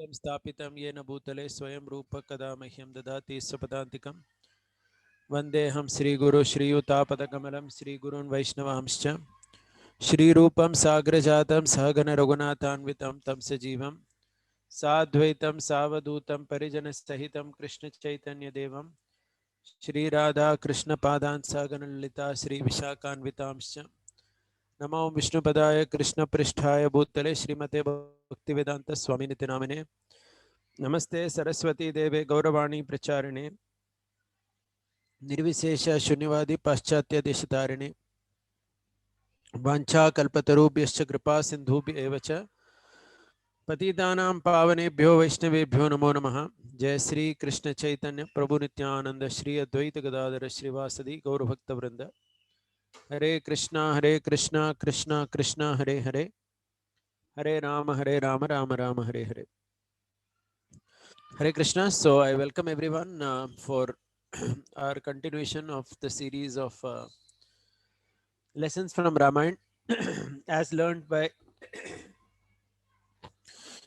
स्थापितं येन भूतले स्वयं रूप कदा मह्यं ददाति स्वपदान्तिकं वन्देऽहं श्रीगुरु श्रीयुतापदकमलं श्रीगुरून् वैष्णवांश्च श्रीरूपं साग्रजातं सहगण रघुनाथान्वितं तं सजीवं साद्वैतं सावधूतं परिजनसहितं कृष्णचैतन्यदेवं श्रीराधा कृष्णपादान् सहगण ललिता श्रीविशाखान्वितांश्च नमो विष्णुपदाय कृष्णपृष्ठाय भूतले श्रीमते भक्तिवेदांत स्वामिनिति नामिने नमस्ते सरस्वती देवे गौरवाणी प्रचारिणे निर्विशेष शून्यवादी पाश्चात्य देशतारिणे वाञ्छाकल्पतरुभ्यश्च कृपा सिन्धुभ्येव च पतितानां पावनेभ्यो वैष्णवेभ्यो नमो नमः। जय श्री कृष्ण चैतन्य प्रभु नित्यानंद श्री अद्वैत गदाधर श्रीवासदि गौरभक्तवृंद। हरे कृष्णा कृष्णा कृष्णा हरे हरे, हरे Ram Ram Ram Hare Hare. Hare Krishna. So I welcome everyone for our continuation of the series of lessons from Ramayana as learned by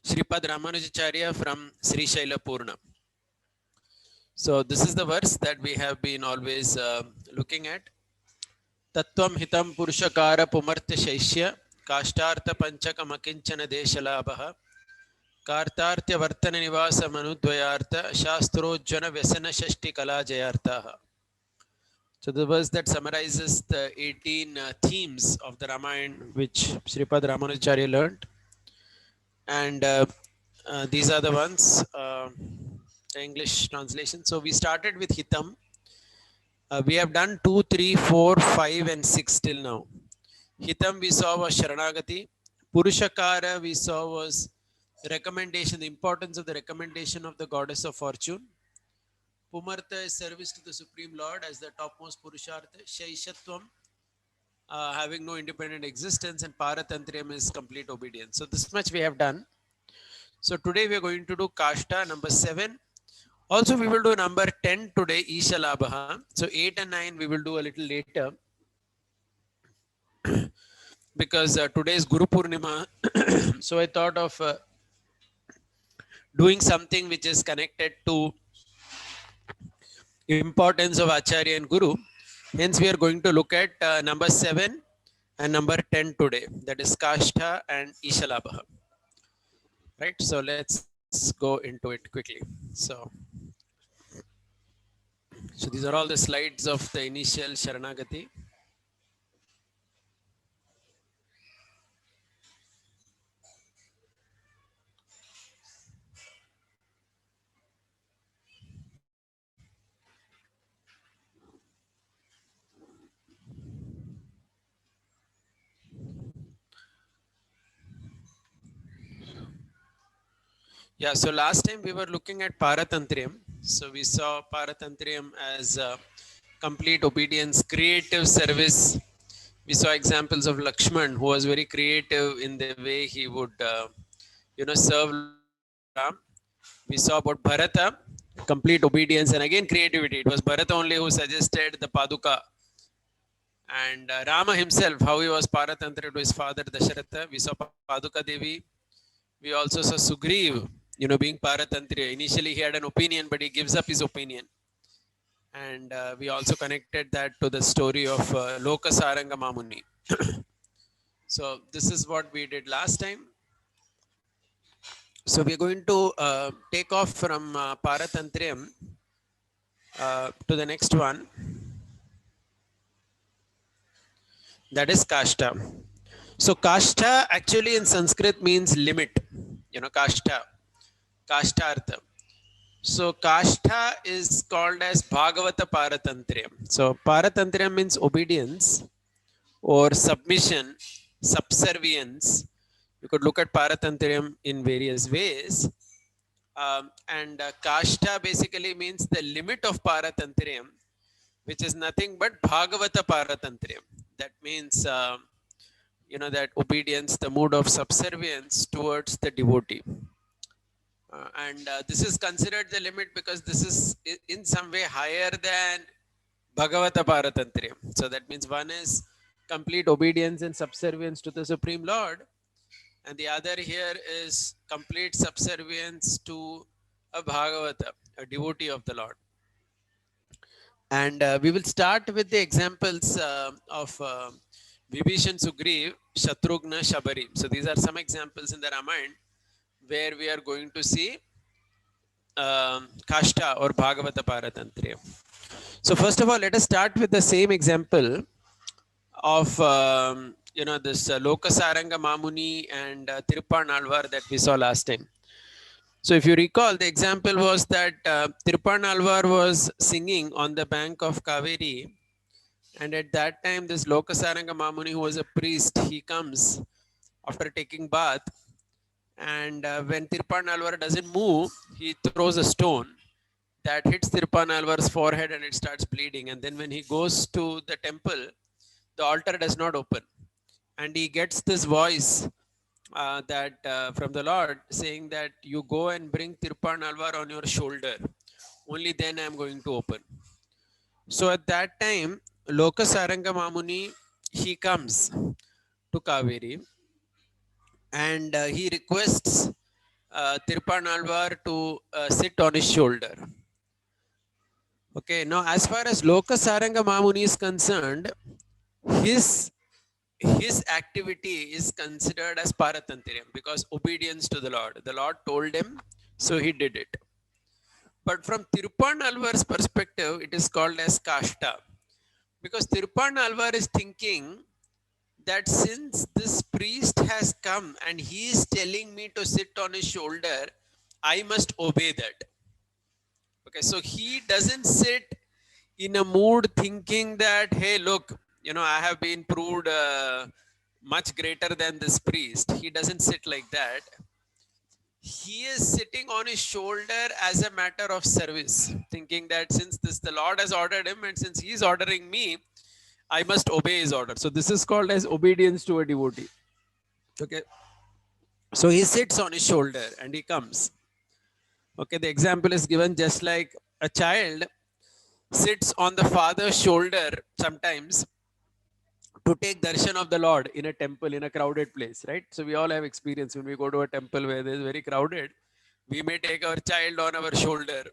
Sripad Ramanujacharya from Sri Shaila Purna. So this is the verse that we have been always looking at. Tattvam hitam purushakara pumartya shaishya kashtartha panchakam akinchana deshalabha कार्तार्थ्य वर्तन निवास मनुद्वयार्थ शास्त्रोज्जन व्यसन षष्टि कला जयार्थः. So the verse that summarizes the 18 themes of the Ramayana which Sripad Ramanujacharya learned, and these are the ones, the English translation. So we started with Hitam. We have done 2, 3, 4, 5 and 6 till now. Hitam we saw was Sharanagati. Purushakara we saw was recommendation, the importance of the recommendation of the goddess of fortune. Pumartha is service to the Supreme Lord as the topmost Purushartha. Shaishatvam, having no independent existence, and Paratantriyam is complete obedience. So this much we have done. So today we are going to do Kashta number 7. Also we will do number 10 today, Ishalabha. So 8 and 9 we will do a little later because today is Guru Purnima. So I thought of doing something which is connected to importance of Acharya and Guru. Hence we are going to look at number 7 and number 10 today, that is Kashta and Ishalabha. Right, so let's go into it quickly. So these are all the slides of the initial Sharanagati. Yeah, so last time we were looking at Paratantriyam. So we saw Paratantriyam as complete obedience, creative service. We saw examples of Lakshman, who was very creative in the way he would, serve Ram. We saw about Bharata, complete obedience, and again creativity. It was Bharata only who suggested the Paduka. And Rama himself, how he was Paratantra to his father Dasharatha. We saw Paduka Devi. We also saw Sugriv, being Paratantriya. Initially he had an opinion, but he gives up his opinion. And we also connected that to the story of Lokasaranga Mamuni. So this is what we did last time. So we're going to take off from Paratantriyam to the next one. That is Kashta. So Kashta actually in Sanskrit means limit. Kashta. Kashtartha. So Kashta is called as Bhagavata Paratantriyam. So Paratantriyam means obedience or submission, subservience. You could look at Paratantriyam in various ways. And Kashta basically means the limit of Paratantriyam, which is nothing but Bhagavata Paratantriyam. That means, that obedience, the mood of subservience towards the devotee. And this is considered the limit because this is in some way higher than Bhagavata Paratantriyam. So that means one is complete obedience and subservience to the Supreme Lord. and the other here is complete subservience to a Bhagavata, a devotee of the Lord. And we will start with the examples of Vibhishan, Sugriv, Shatrughna, Shabari. So these are some examples in the Ramayana where we are going to see Kashta or Bhagavata Paratantriya. So first of all, let us start with the same example of this Lokasaranga Mamuni and Tiruppan Alvar that we saw last time. So if you recall, the example was that Tiruppan Alvar was singing on the bank of Kaveri, and at that time this Lokasaranga Mamuni, who was a priest, he comes after taking bath, and when Tiruppan Alvar doesn't move, he throws a stone that hits Tiruppan Alvar's forehead and it starts bleeding. And then when he goes to the temple, the altar does not open, and he gets this voice from the Lord saying that you go and bring Tiruppan Alvar on your shoulder, only then I am going to open. So at that time, Lokasaranga Mamuni, he comes to Kaveri, and he requests Tiruppan Alvar to sit on his shoulder. Okay, now as far as Lokasaranga Mamuni is concerned, his activity is considered as Paratantriam because obedience to the Lord. The Lord told him, so he did it. But from Tiruppan Alvar's perspective, it is called as Kashta. Because Tiruppan Alvar is thinking that since this priest has come and he is telling me to sit on his shoulder, I must obey that. Okay, so he doesn't sit in a mood thinking that, hey, look, I have been proved much greater than this priest. He doesn't sit like that. He is sitting on his shoulder as a matter of service, thinking that since the Lord has ordered him and since he is ordering me, I must obey his order. So this is called as obedience to a devotee. Okay. So he sits on his shoulder and he comes. Okay, the example is given just like a child sits on the father's shoulder sometimes to take darshan of the Lord in a temple, in a crowded place, right? So we all have experience when we go to a temple where it is very crowded, we may take our child on our shoulder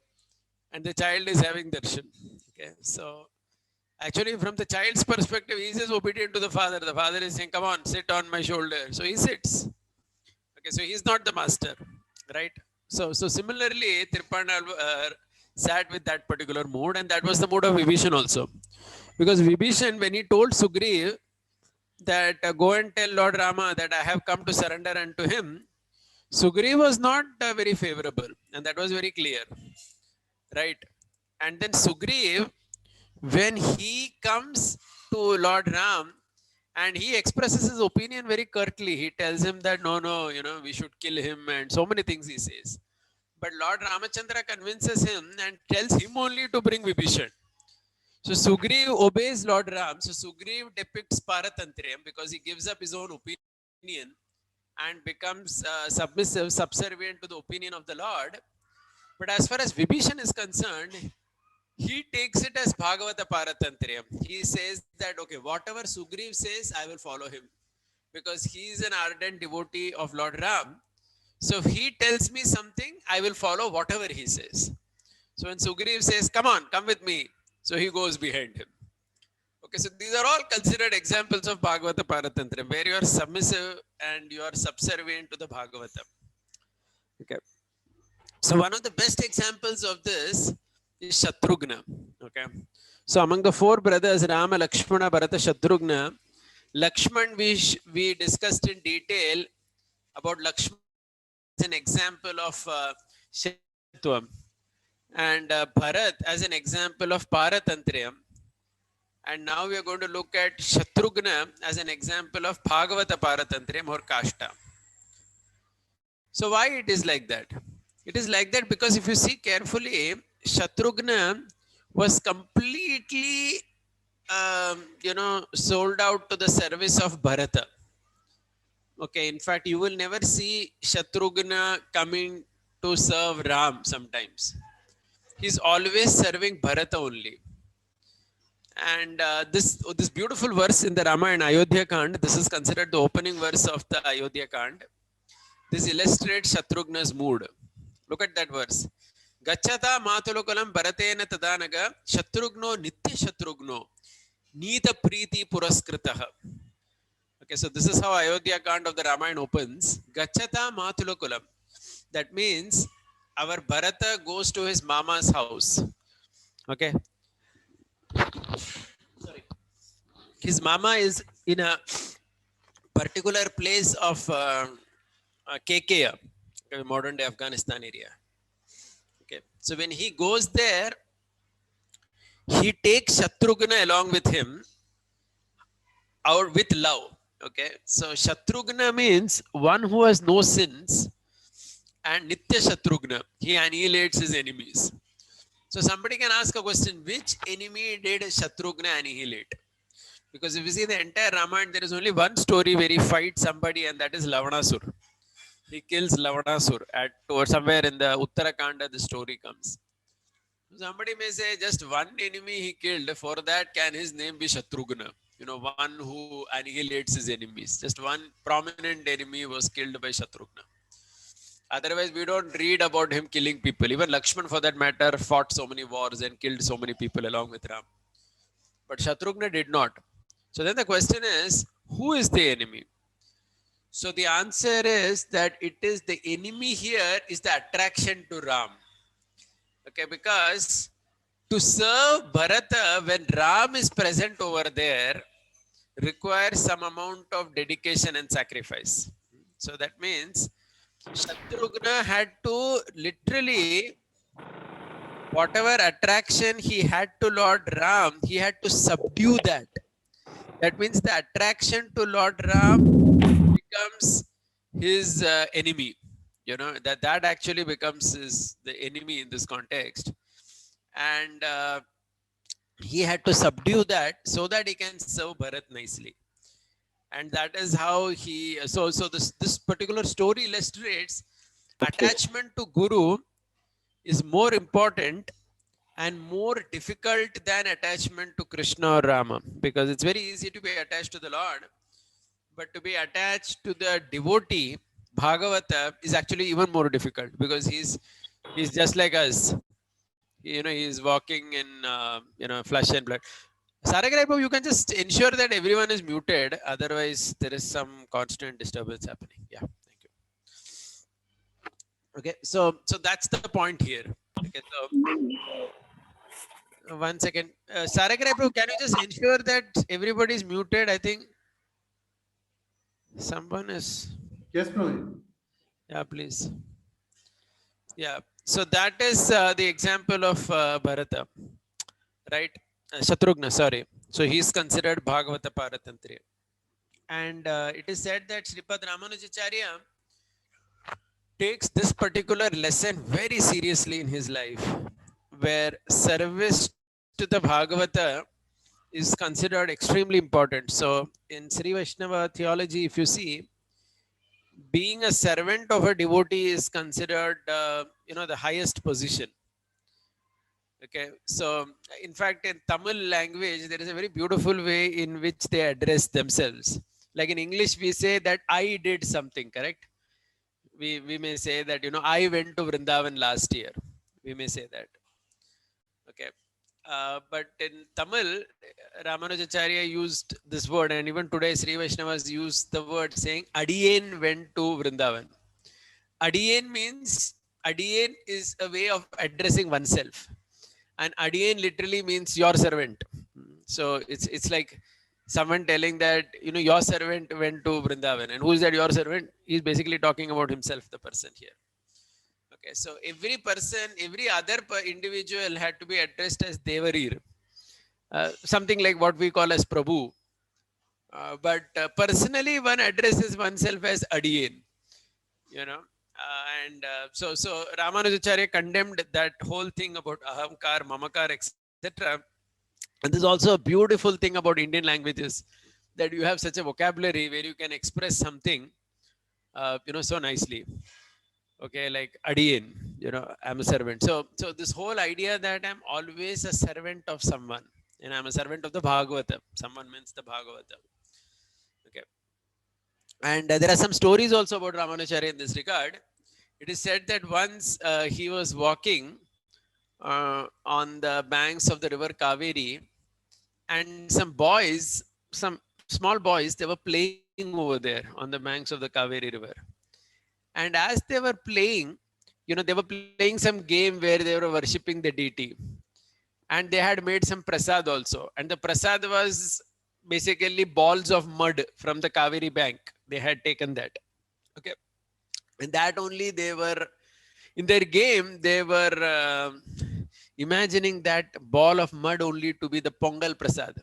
and the child is having darshan. Okay, so actually from the child's perspective, he is obedient to the father. The father is saying, come on, sit on my shoulder. So he sits. Okay, so he's not the master, right? So similarly, Tiruppan sat with that particular mood, and that was the mood of Vibhishan also. Because Vibhishan, when he told Sugriv that go and tell Lord Rama that I have come to surrender unto him, Sugriv was not very favorable, and that was very clear, right? And then Sugriv, when he comes to Lord Ram, and he expresses his opinion very curtly. He tells him that no, we should kill him, and so many things he says. But Lord Ramachandra convinces him and tells him only to bring Vibhishan. So Sugriv obeys Lord Ram. So Sugriv depicts Paratantriyam because he gives up his own opinion and becomes submissive, subservient to the opinion of the Lord. But as far as Vibhishan is concerned, he takes it as Bhagavata Paratantriyam. He says that, okay, whatever Sugriv says, I will follow him. Because he is an ardent devotee of Lord Ram. So if he tells me something, I will follow whatever he says. So when Sugriv says, come on, come with me, so he goes behind him. Okay, so these are all considered examples of Bhagavata Paratantriyam, where you are submissive and you are subservient to the Bhagavata. Okay. So one of the best examples of this is Shatrughna. Okay. So among the four brothers, Rama, Lakshmana, Bharata, Shatrughna, Lakshman we discussed in detail about Lakshman as an example of Shatrughna, and Bharat as an example of Paratantriyam. And now we are going to look at Shatrughna as an example of Bhagavata Paratantriyam or Kashta. So why it is like that? It is like that because if you see carefully, Shatrughna was completely, sold out to the service of Bharata. Okay, in fact, you will never see Shatrughna coming to serve Ram sometimes. He's always serving Bharata only. And this beautiful verse in the Ramayana, Ayodhya Kand, this is considered the opening verse of the Ayodhya Kand. This illustrates Shatrughna's mood. Look at that verse. Gachata matulukalam bharatena tadanaga Shatrughno nitya Shatrughno Nita Priti Puraskritaha. Okay, so this is how Ayodhya Kand of the Ramayana opens. Gachata matulukulam. That means our Bharata goes to his mama's house. Okay. Sorry. His mama is in a particular place of KKA, modern day Afghanistan area. Okay. So when he goes there, he takes Shatrughna along with him out with love. Okay. So Shatrughna means one who has no sins, and Nitya Shatrughna, he annihilates his enemies. So somebody can ask a question, which enemy did Shatrughna annihilate? Because if you see the entire Ramayana, there is only one story where he fights somebody, and that is Lavanasur. He kills Lavanasur or somewhere in the Uttarakanda, the story comes. Somebody may say just one enemy he killed, for that can his name be Shatrughna? You know, one who annihilates his enemies. Just one prominent enemy was killed by Shatrughna. Otherwise, we don't read about him killing people. Even Lakshman, for that matter, fought so many wars and killed so many people along with Ram. But Shatrughna did not. So then the question is, who is the enemy? So the answer is that it is the enemy here is the attraction to Ram. Okay, because to serve Bharata when Ram is present over there requires some amount of dedication and sacrifice. So that means Shatrughna had to literally, whatever attraction he had to Lord Ram, he had to subdue that. That means the attraction to Lord Ram becomes his enemy. You know, that actually becomes the enemy in this context. And he had to subdue that so that he can serve Bharat nicely. And that is how he, so this particular story illustrates attachment to Guru is more important and more difficult than attachment to Krishna or Rama, because it's very easy to be attached to the Lord, but to be attached to the devotee, Bhagavata, is actually even more difficult, because he's just like us. You know, he's walking in flesh and blood. Saragraipo, you can just ensure that everyone is muted, otherwise there is some constant disturbance happening. Yeah, thank you. Okay, so that's the point here. Okay, so 1 second. Saragraipo, can you just ensure that everybody is muted? I think someone is. Yes, Prabhu. Yeah, please. Yeah, so that is the example of Bharata, right? Shatrughna, sorry. So he's considered Bhagavata Paratantriya. And it is said that Sripad Ramanujacharya takes this particular lesson very seriously in his life, where service to the Bhagavata is considered extremely important. So in Sri Vaishnava theology, if you see, being a servant of a devotee is considered, the highest position. Okay, so in fact, in Tamil language, there is a very beautiful way in which they address themselves. Like in English, we say that I did something, correct? We may say that, I went to Vrindavan last year. We may say that. Okay. But in Tamil, Ramanujacharya used this word, and even today Sri Vaishnavas use the word saying, Adiyen went to Vrindavan. Adiyen means, Adiyen is a way of addressing oneself. And Adiyen literally means your servant. So it's like someone telling that, your servant went to Vrindavan. And who is that your servant? He's basically talking about himself, the person here. Okay, so every person, every other individual had to be addressed as Devarir. Something like what we call as Prabhu. But personally, one addresses oneself as Adiyen. So Ramanujacharya condemned that whole thing about ahamkar, mamakar, etc. And there's also a beautiful thing about Indian languages, that you have such a vocabulary where you can express something, so nicely. Okay, like Adiyen, I'm a servant. So this whole idea that I'm always a servant of someone, and I'm a servant of the Bhagavata. Someone means the Bhagavata. Okay. And there are some stories also about Ramanujacharya in this regard. It is said that once he was walking on the banks of the river Kaveri, and some boys, some small boys, they were playing over there on the banks of the Kaveri river. And as they were playing, they were playing some game where they were worshipping the deity, and they had made some prasad also. And the prasad was basically balls of mud from the Kaveri bank. They had taken that. Okay. And that only they were in their game, they were imagining that ball of mud only to be the Pongal Prasad.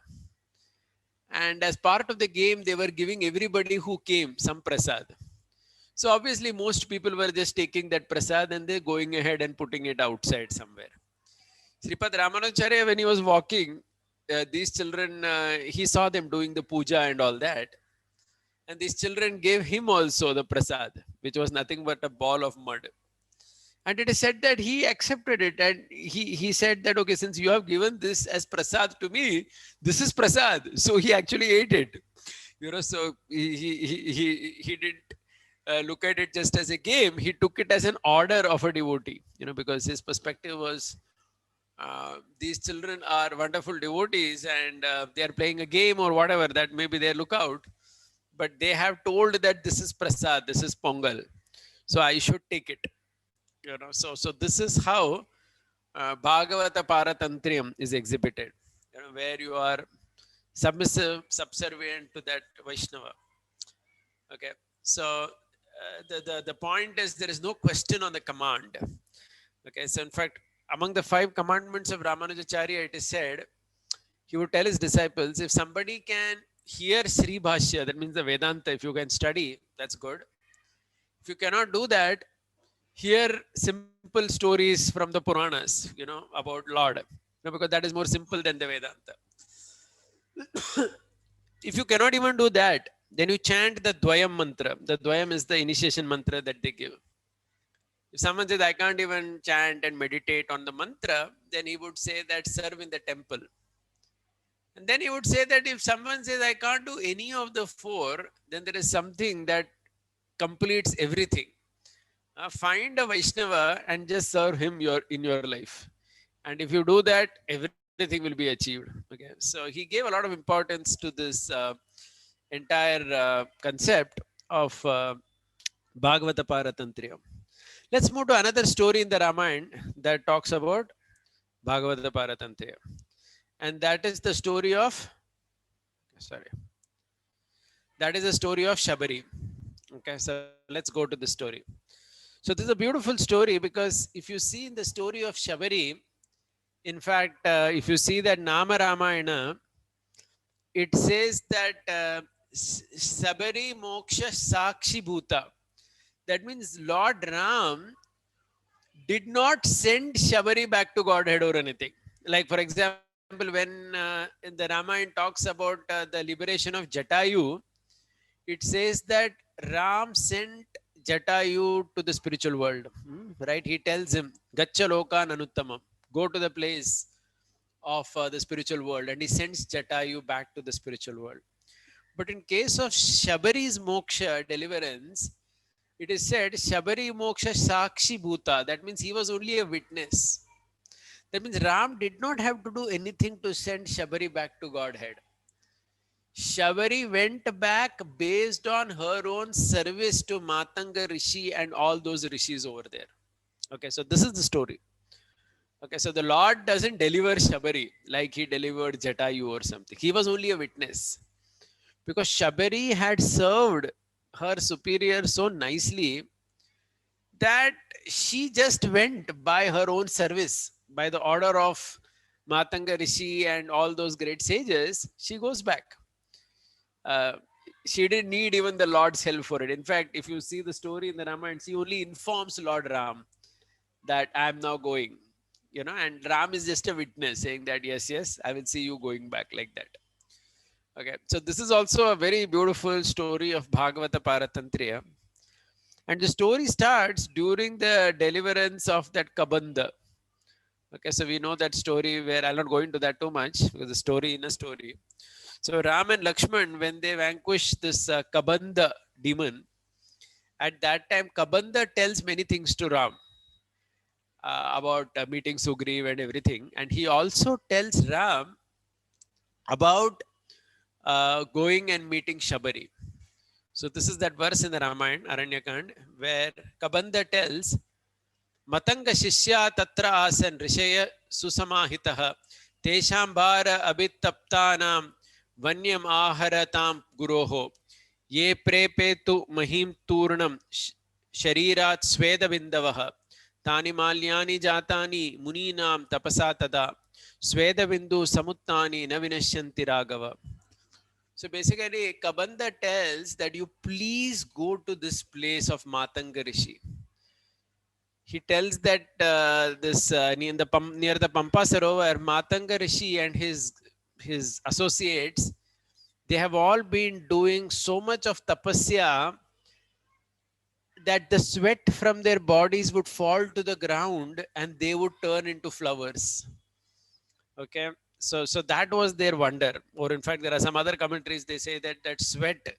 And as part of the game, they were giving everybody who came some prasad. So obviously, most people were just taking that prasad and they're going ahead and putting it outside somewhere. Sripad Ramanujacharya, when he was walking, these children, he saw them doing the puja and all that. And these children gave him also the prasad, which was nothing but a ball of mud. And it is said that he accepted it, and he said that, okay, since you have given this as prasad to me, this is prasad. So he actually ate it. So he didn't look at it just as a game. He took it as an order of a devotee, because his perspective was these children are wonderful devotees, and they are playing a game or whatever, that may be their lookout, but they have told that this is prasad, this is pongal, so I should take it. So this is how Bhagavata Paratantriam is exhibited, where you are submissive, subservient to that Vaishnava. Okay, so the point is, there is no question on the command. Okay, so in fact, among the 5 commandments of Ramanujacharya, it is said, he would tell his disciples, if somebody can hear Sri Bhashya, that means the Vedanta, if you can study, that's good. If you cannot do that, hear simple stories from the Puranas, about Lord, because that is more simple than the Vedanta. If you cannot even do that, then you chant the Dvayam mantra. The Dvayam is the initiation mantra that they give. If someone says, I can't even chant and meditate on the mantra, then he would say that serve in the temple. And then he would say that if someone says, I can't do any of the 4, then there is something that completes everything. Find a Vaishnava and just serve him in your life. And if you do that, everything will be achieved. Okay, so he gave a lot of importance to this entire concept of Bhagavata Paratantriya. Let's move to another story in the Ramayana that talks about Bhagavata Paratantriya. And that is the story of, that is the story of Shabari. Okay, so let's go to the story. So this is a beautiful story, because if you see in the story of Shabari, in fact, if you see that Nama Ramayana, it says that Shabari Moksha Sakshi Bhuta. That means Lord Ram did not send Shabari back to Godhead or anything. Like, for example, when in the Ramayana talks about the liberation of Jatayu, it says that Ram sent Jatayu to the spiritual world, right? He tells him, Gacha Lokan Anuttamam, go to the place of the spiritual world, and he sends Jatayu back to the spiritual world. But in case of Shabari's moksha, deliverance, it is said Shabari moksha sakshi bhuta. That means he was only a witness. That means Ram did not have to do anything to send Shabari back to Godhead. Shabari went back based on her own service to Matanga Rishi and all those rishis over there. Okay, so this is the story. Okay, so the Lord doesn't deliver Shabari like he delivered Jatayu or something. He was only a witness, because Shabari had served her superior so nicely that she just went by her own service, by the order of Matanga Rishi and all those great sages. She goes back. She didn't need even the Lord's help for it. In fact, if you see the story in the Ramayana, she only informs Lord Ram that I am now going, and Ram is just a witness saying that, yes, I will see you going back, like that. Okay, so this is also a very beautiful story of Bhagavata Paratantriya. And the story starts during the deliverance of that Kabanda. Okay, so we know that story, where I'll not go into that too much, because the story in a story. So Ram and Lakshman, when they vanquish this Kabanda demon. At that time, Kabanda tells many things to Ram about meeting Sugriv and everything. And he also tells Ram about going and meeting Shabari. So this is that verse in the Ramayana, Aranyakand, where Kabanda tells, Matanga Shishya Tatra Asan Rishaya Susamahitaha Tesham Bara Abhitaptanam Vanyam Aharatam Guroho Ye Prepetu Mahim Turnam Sharirat Sweda Vindavaha Tani Malyani Jatani Muninam Tapasa Tada Sweda Vindu Samuttani Navinashanti Raghava. So basically, Kabanda tells that you please go to this place of Matanga Rishi. He tells that near the Pampa Sarovar, Matanga Rishi and his associates, they have all been doing so much of tapasya that the sweat from their bodies would fall to the ground and they would turn into flowers. Okay, so that was their wonder. Or in fact, there are some other commentaries, they say that sweat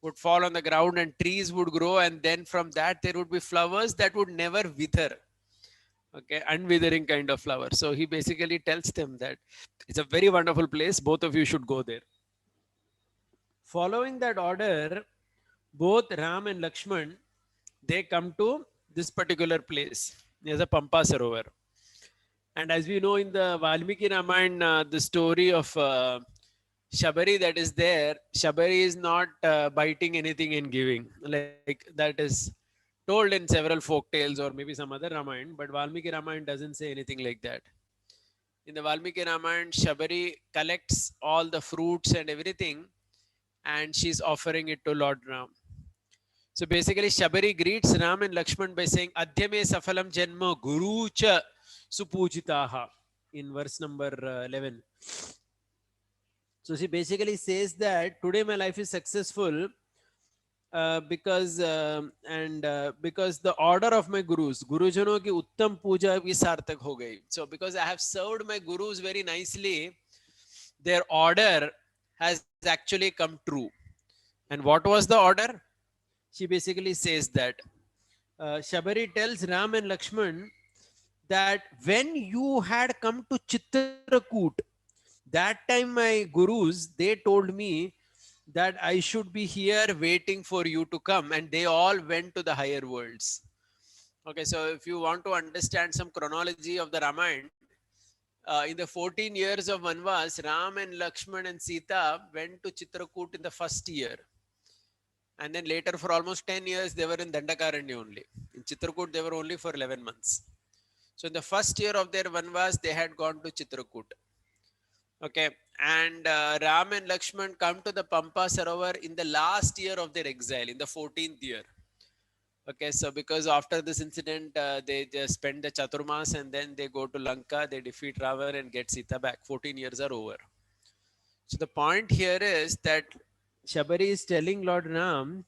would fall on the ground and trees would grow, and then from that there would be flowers that would never wither. Okay, unwithering kind of flower. So he basically tells them that it's a very wonderful place, both of you should go there. Following that order, both Ram and Lakshman, they come to this particular place near the Pampa Sarovar. And as we know in the Valmiki Ramayana, the story of Shabari that is there, Shabari is not biting anything and giving. Like that is told in several folk tales or maybe some other Ramayana, but Valmiki Ramayana doesn't say anything like that. In the Valmiki Ramayana, Shabari collects all the fruits and everything and she's offering it to Lord Ram. So basically, Shabari greets Ram and Lakshman by saying, Adhyame Safalam Janma Guru Cha Supujitaha in verse number 11. So she basically says that today my life is successful because the order of my gurus, Gurujano ki uttam puja bhi sartak ho gayi. So because I have served my gurus very nicely, their order has actually come true. And what was the order? She basically says that Shabari tells Ram and Lakshman that when you had come to Chitrakoot, that time my gurus, they told me that I should be here waiting for you to come, and they all went to the higher worlds. Okay, so if you want to understand some chronology of the Ramayana, in the 14 years of Vanvas, Ram and Lakshman and Sita went to Chitrakoot in the first year. And then later for almost 10 years, they were in Dandakaranya only. In Chitrakoot, they were only for 11 months. So in the first year of their Vanvas, they had gone to Chitrakoot. Okay, and Ram and Lakshman come to the Pampa Sarovar in the last year of their exile, in the 14th year. Okay, so because after this incident, they just spend the Chaturmas and then they go to Lanka, they defeat Ravan and get Sita back. 14 years are over. So the point here is that Shabari is telling Lord Ram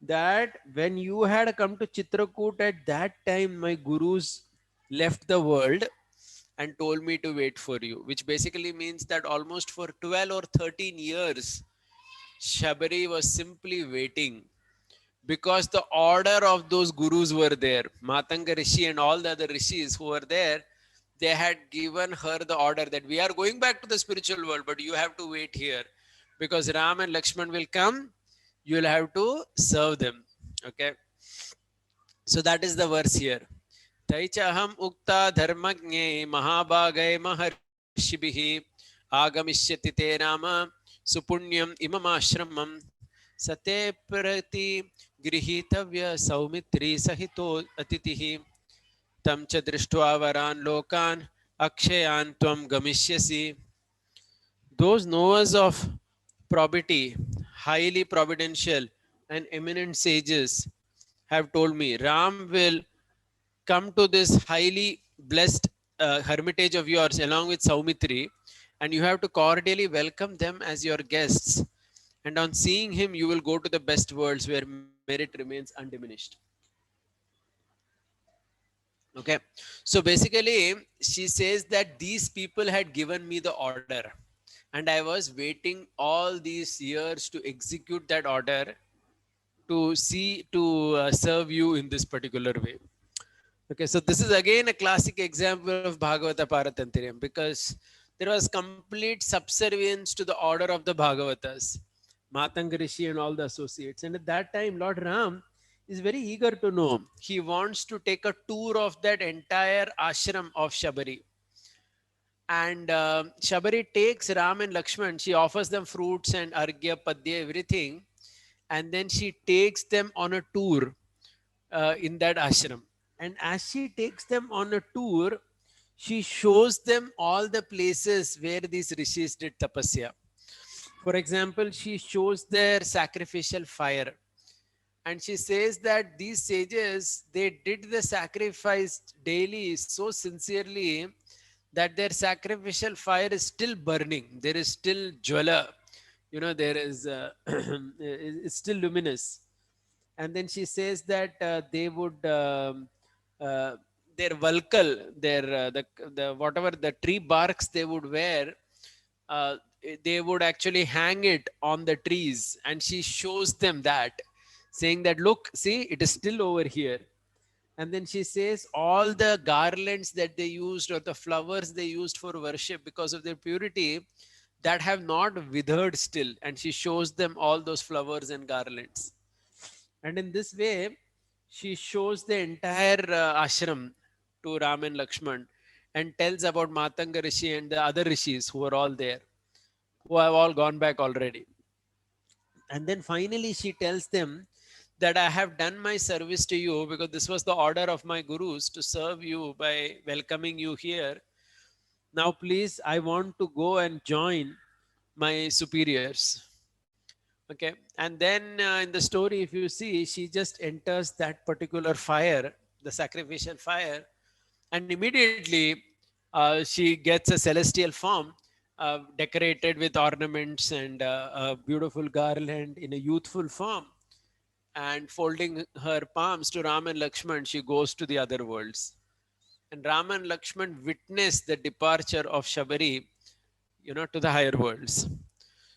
that when you had come to Chitrakoot at that time, my gurus left the world and told me to wait for you, which basically means that almost for 12 or 13 years, Shabari was simply waiting because the order of those gurus were there. Matanga Rishi and all the other rishis who were there, they had given her the order that we are going back to the spiritual world, but you have to wait here because Ram and Lakshman will come. You will have to serve them. Okay. So that is the verse here. Taichaham ukta dharmagne mahabhagai maharshibihi agamishyati te nama supunyam imamashramam sate prati grihitavya saumitri sahito atitihi tam cha drishtva varan lokan akshayan tvam gamishyasi. Those knowers of probity, highly providential and eminent sages have told me Ram will come to this highly blessed hermitage of yours along with Saumitri, and you have to cordially welcome them as your guests. And on seeing him, you will go to the best worlds where merit remains undiminished. Okay, so basically, she says that these people had given me the order, and I was waiting all these years to execute that order. to serve you in this particular way. Okay, so this is again a classic example of Bhagavata Paratantriam, because there was complete subservience to the order of the Bhagavatas, Matanga Rishi and all the associates. And at that time, Lord Ram is very eager to know. He wants to take a tour of that entire ashram of Shabari. And Shabari takes Ram and Lakshman, she offers them fruits and Argya, Padya, everything. And then she takes them on a tour in that ashram. And as she takes them on a tour, she shows them all the places where these rishis did tapasya. For example, she shows their sacrificial fire. And she says that these sages, they did the sacrifice daily so sincerely that their sacrificial fire is still burning. There is still jwala. You know, there is, it's still luminous. And then she says that they would their valkal, their the whatever the tree barks they would wear, uh, they would actually hang it on the trees, and she shows them that, saying that look, see, it is still over here. And then she says all the garlands that they used or the flowers they used for worship because of their purity, that have not withered still, and she shows them all those flowers and garlands. And in this way, she shows the entire ashram to Ram and Lakshman and tells about Matanga Rishi and the other rishis who are all there, who have all gone back already. And then finally, she tells them that I have done my service to you because this was the order of my gurus to serve you by welcoming you here. Now, please, I want to go and join my superiors. Okay, and then in the story, if you see, she just enters that particular fire, the sacrificial fire, and immediately she gets a celestial form decorated with ornaments and a beautiful garland in a youthful form. And folding her palms to Ram and Lakshman, she goes to the other worlds. And Ram and Lakshman witness the departure of Shabari, you know, to the higher worlds.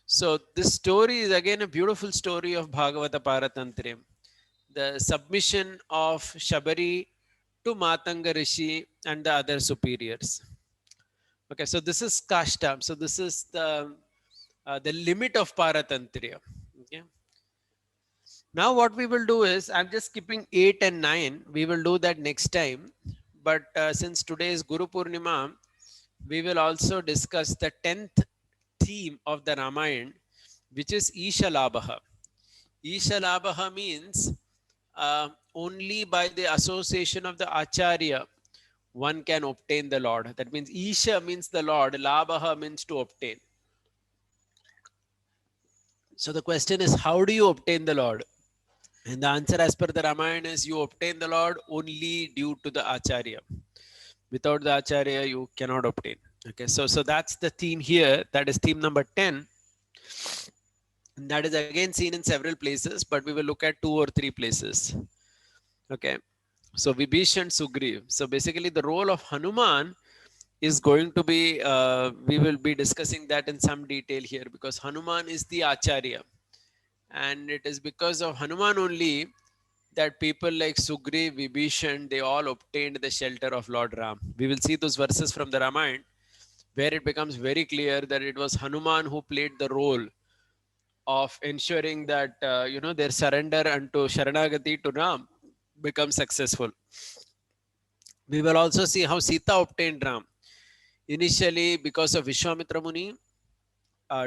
So this story is again a beautiful story of Bhagavata Paratantriam, the submission of Shabari to Matanga Rishi and the other superiors. Okay, so this is Kashta. So this is the limit of Paratantriya. Okay. Now what we will do is, I'm just skipping 8 and 9. We will do that next time. But since today is Guru Purnima, we will also discuss the 10th theme of the Ramayana, which is Isha Labhaha. Isha Labhaha means only by the association of the Acharya one can obtain the Lord. That means Isha means the Lord, Labhaha means to obtain. So the question is, how do you obtain the Lord? And the answer as per the Ramayana is, you obtain the Lord only due to the Acharya. Without the Acharya, you cannot obtain. Okay, so that's the theme here. That is theme number 10. And that is again seen in several places, but we will look at 2 or 3 places. Okay, so Vibhishan, Sugriv. So basically the role of Hanuman is going to be, we will be discussing that in some detail here, because Hanuman is the Acharya. And it is because of Hanuman only that people like Sugriv, Vibhishan, they all obtained the shelter of Lord Ram. We will see those verses from the Ramayana, where it becomes very clear that it was Hanuman who played the role of ensuring that, you know, their surrender unto Sharanagati to Ram becomes successful. We will also see how Sita obtained Ram. Initially because of Vishwamitra Muni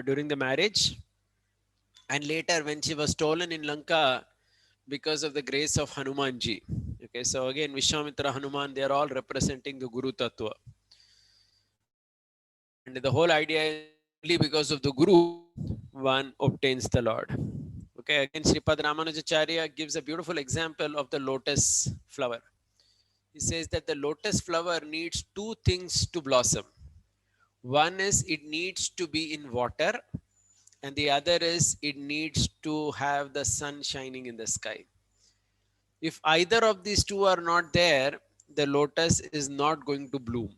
during the marriage, and later when she was stolen in Lanka because of the grace of Hanumanji. Okay, so again, Vishwamitra, Hanuman, they are all representing the Guru Tattva. And the whole idea is only because of the Guru, one obtains the Lord. Okay, again, Sripad Ramanujacharya gives a beautiful example of the lotus flower. He says that the lotus flower needs 2 things to blossom. One is it needs to be in water, and the other is it needs to have the sun shining in the sky. If either of these 2 are not there, the lotus is not going to bloom.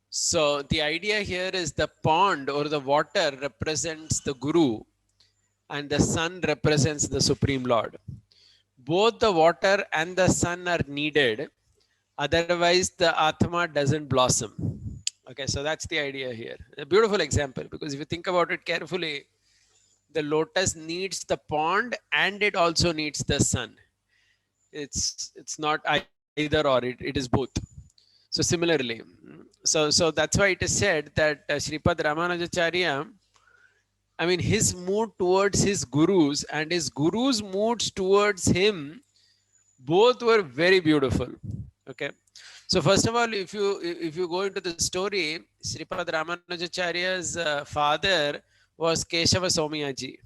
So the idea here is the pond or the water represents the Guru, and the sun represents the Supreme Lord. Both the water and the sun are needed, otherwise the Atma doesn't blossom. Okay, so that's the idea here. A beautiful example, because if you think about it carefully, the lotus needs the pond and it also needs the sun. It's not either or, it is both. So similarly, so that's why it is said that Sripad Ramanujacharya, I mean, his mood towards his gurus and his gurus' moods towards him, both were very beautiful. Okay. So first of all, if you go into the story, Sripad Ramanujacharya's father was Keshava Somyaji.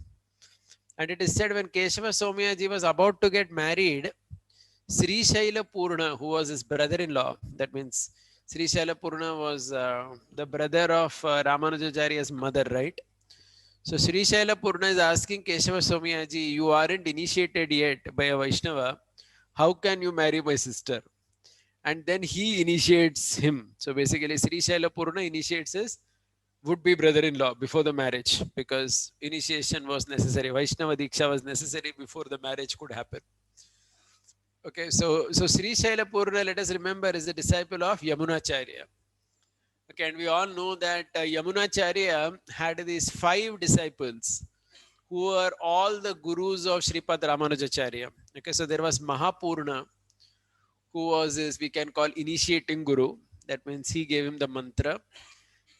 And it is said when Keshava Somyaji was about to get married, Sri Shaila Purna, who was his brother-in-law, that means Sri Shaila Purna was the brother of Ramanujacharya's mother, right? So Sri Shaila Purna is asking Keshava Somyaji, you aren't initiated yet by a Vaishnava. How can you marry my sister? And then he initiates him. So basically, Sri Shaila Purna initiates his would-be brother-in-law before the marriage, because initiation was necessary. Vaishnava Diksha was necessary before the marriage could happen. Okay, so Sri Shaila Purna, let us remember, is a disciple of Yamunacharya. Okay, and we all know that Yamunacharya had these 5 disciples who were all the gurus of Sripad Ramanujacharya. Okay, so there was Mahapurna, who was his, we can call, initiating guru. That means he gave him the mantra.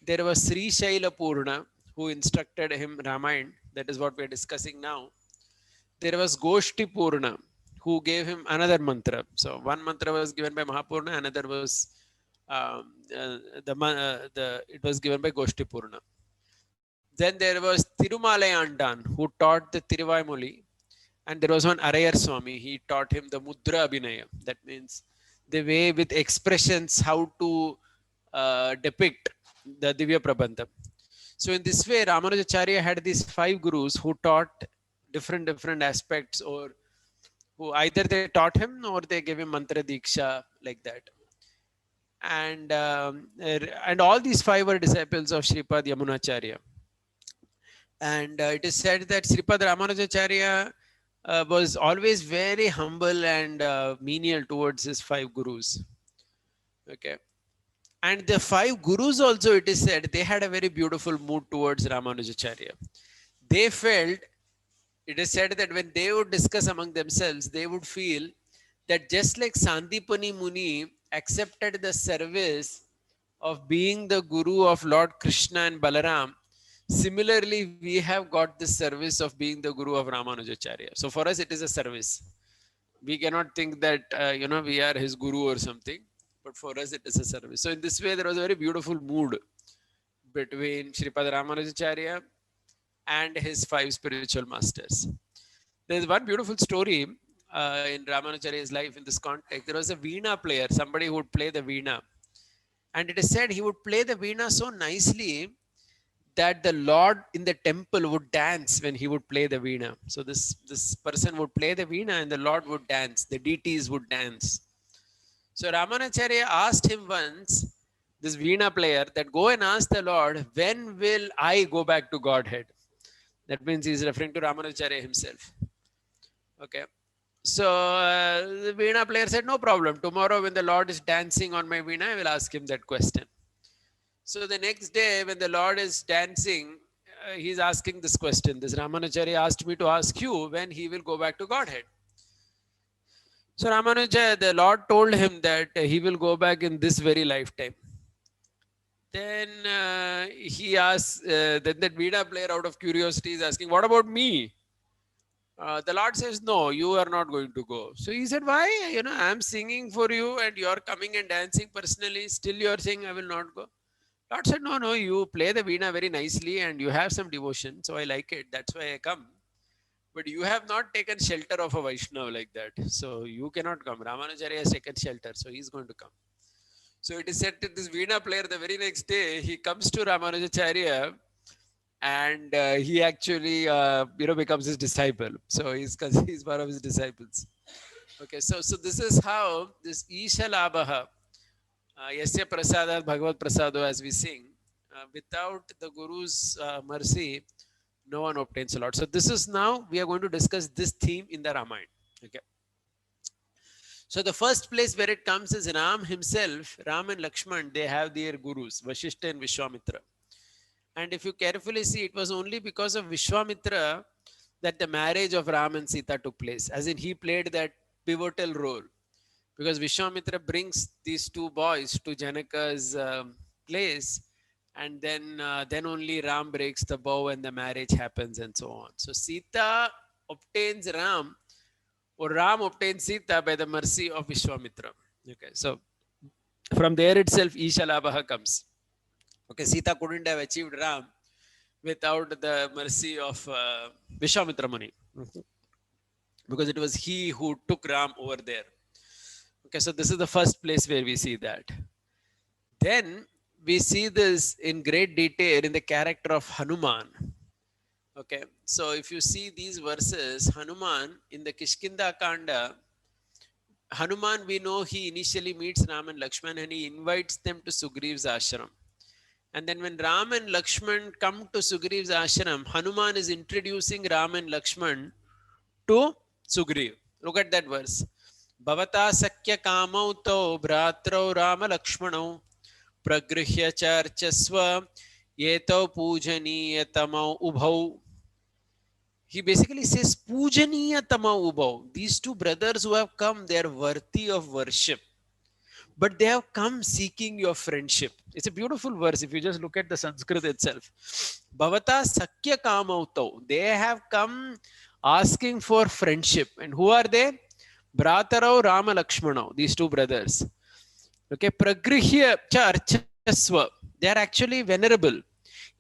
There was Sri Shaila Purna, who instructed him Ramayana. That is what we are discussing now. There was Goshti Purna, who gave him another mantra. So one mantra was given by Mahapurna, another was it was given by Goshti Purna. Then there was Tirumalayandan, who taught the Tiruvaimoli, and there was one Arayar Swami. He taught him the Mudra Abhinaya. That means the way with expressions how to depict the Divya Prabandha. So in this way, Ramanujacharya had these 5 gurus who taught different aspects, or who either they taught him or they gave him mantra diksha, like that. And all these 5 were disciples of Sripad Yamunacharya. And it is said that Sripad Ramanujacharya was always very humble and menial towards his 5 gurus. Okay. And the 5 gurus also, it is said, they had a very beautiful mood towards Ramanujacharya. They felt, it is said that when they would discuss among themselves, they would feel that just like Sandipani Muni accepted the service of being the guru of Lord Krishna and Balaram, similarly, we have got the service of being the guru of Ramanujacharya. So for us, it is a service. We cannot think that, we are his guru or something, but for us, it is a service. So in this way, there was a very beautiful mood between Sripad Ramanujacharya and his 5 spiritual masters. There is one beautiful story in Ramanujacharya's life in this context. There was a Veena player, somebody who would play the Veena. And it is said he would play the Veena so nicely that the Lord in the temple would dance when he would play the Veena. So this person would play the Veena and the Lord would dance, the deities would dance. So Ramanujacharya asked him once, this Veena player, that go and ask the Lord, when will I go back to Godhead? That means he's referring to Ramanujacharya himself. Okay. So the Veena player said, no problem. Tomorrow when the Lord is dancing on my Veena, I will ask him that question. So the next day when the Lord is dancing, he's asking this question. This Ramanujacharya asked me to ask you when he will go back to Godhead. So Ramanujacharya, the Lord told him that he will go back in this very lifetime. Then he asks, then that Veena player out of curiosity is asking, what about me? The Lord says, no, you are not going to go. So he said, why? I'm singing for you and you're coming and dancing personally. Still you're saying I will not go. Lord said, no, you play the Veena very nicely and you have some devotion. So I like it. That's why I come. But you have not taken shelter of a Vaishnava like that. So you cannot come. Ramanujacharya has taken shelter. So he's going to come. So it is said that this Veena player, the very next day, he comes to Ramanujacharya and he actually, becomes his disciple. So he's one of his disciples. Okay, so this is how this Isha Labhaha, Yasya Prasadat Bhagavad Prasado, as we sing, without the Guru's mercy, No one obtains a lot. So this is now, we are going to discuss this theme in the Ramayana. Okay. So the first place where it comes is Ram himself, Ram and Lakshman, they have their gurus, Vashishta and Vishwamitra. And if you carefully see, it was only because of Vishwamitra that the marriage of Ram and Sita took place. As in, he played that pivotal role. Because Vishwamitra brings these two boys to Janaka's place, and then only Ram breaks the bow and the marriage happens and so on. So Sita obtains Ram, or Ram obtains Sita by the mercy of Vishwamitra. Okay, so from there itself Ishalabha comes. Okay, Sita couldn't have achieved Ram without the mercy of Vishwamitra Muni, because it was he who took Ram over there. Okay, so this is the first place where we see that. Then we see this in great detail in the character of Hanuman. Okay, so if you see these verses, Hanuman in the Kishkinda Kanda, Hanuman, we know he initially meets Ram and Lakshman and he invites them to Sugriv's ashram. And then when Ram and Lakshman come to Sugriv's ashram, Hanuman is introducing Ram and Lakshman to Sugriv. Look at that verse. Bhavata sakya kamau to bhratrau Rama Lakshmanau pragrihya charchasva yeto pujaniyatamau ubhau. He basically says pujaniyatamau ubhau. These two brothers who have come, they are worthy of worship, but they have come seeking your friendship. It's a beautiful verse if you just look at the Sanskrit itself. Bhavata sakya kamau. They have come asking for friendship. And who are they? Bhratarau Rama Lakshmanau, these two brothers. Okay, pragrihya cha archasva. They are actually venerable.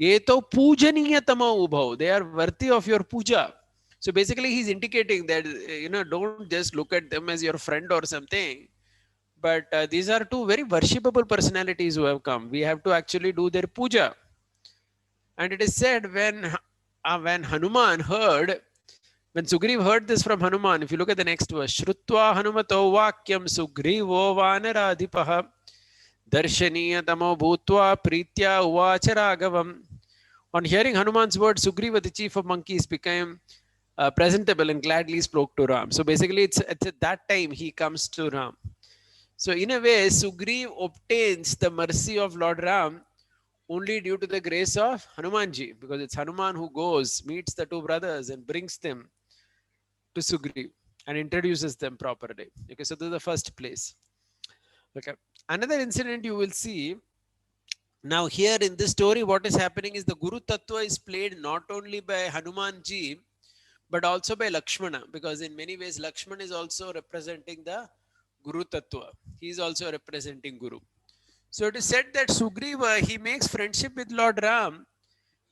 Yeto pujaniyatama ubhau. They are worthy of your puja. So basically he's indicating that, don't just look at them as your friend or something. But these are two very worshipable personalities who have come. We have to actually do their puja. And it is said when Hanuman heard, when Sugriv heard this from Hanuman, if you look at the next verse, Shrutva Hanumato Vakyam Sugrivo Vanaradhipaha Darshaniyatamo Bhutva Pritya Uvacha Raghavam. On hearing Hanuman's word, Sugriva, the chief of monkeys, became presentable and gladly spoke to Ram. So basically, it's at that time he comes to Ram. So in a way, Sugriv obtains the mercy of Lord Ram only due to the grace of Hanumanji, because it's Hanuman who goes, meets the two brothers and brings them to Sugriv and introduces them properly. Okay, so this is the first place. Okay, another incident you will see. Now here in this story, what is happening is the Guru Tattva is played not only by Hanumanji, but also by Lakshmana, because in many ways Lakshmana is also representing the Guru Tattva. He is also representing Guru. So it is said that Sugriva, he makes friendship with Lord Ram,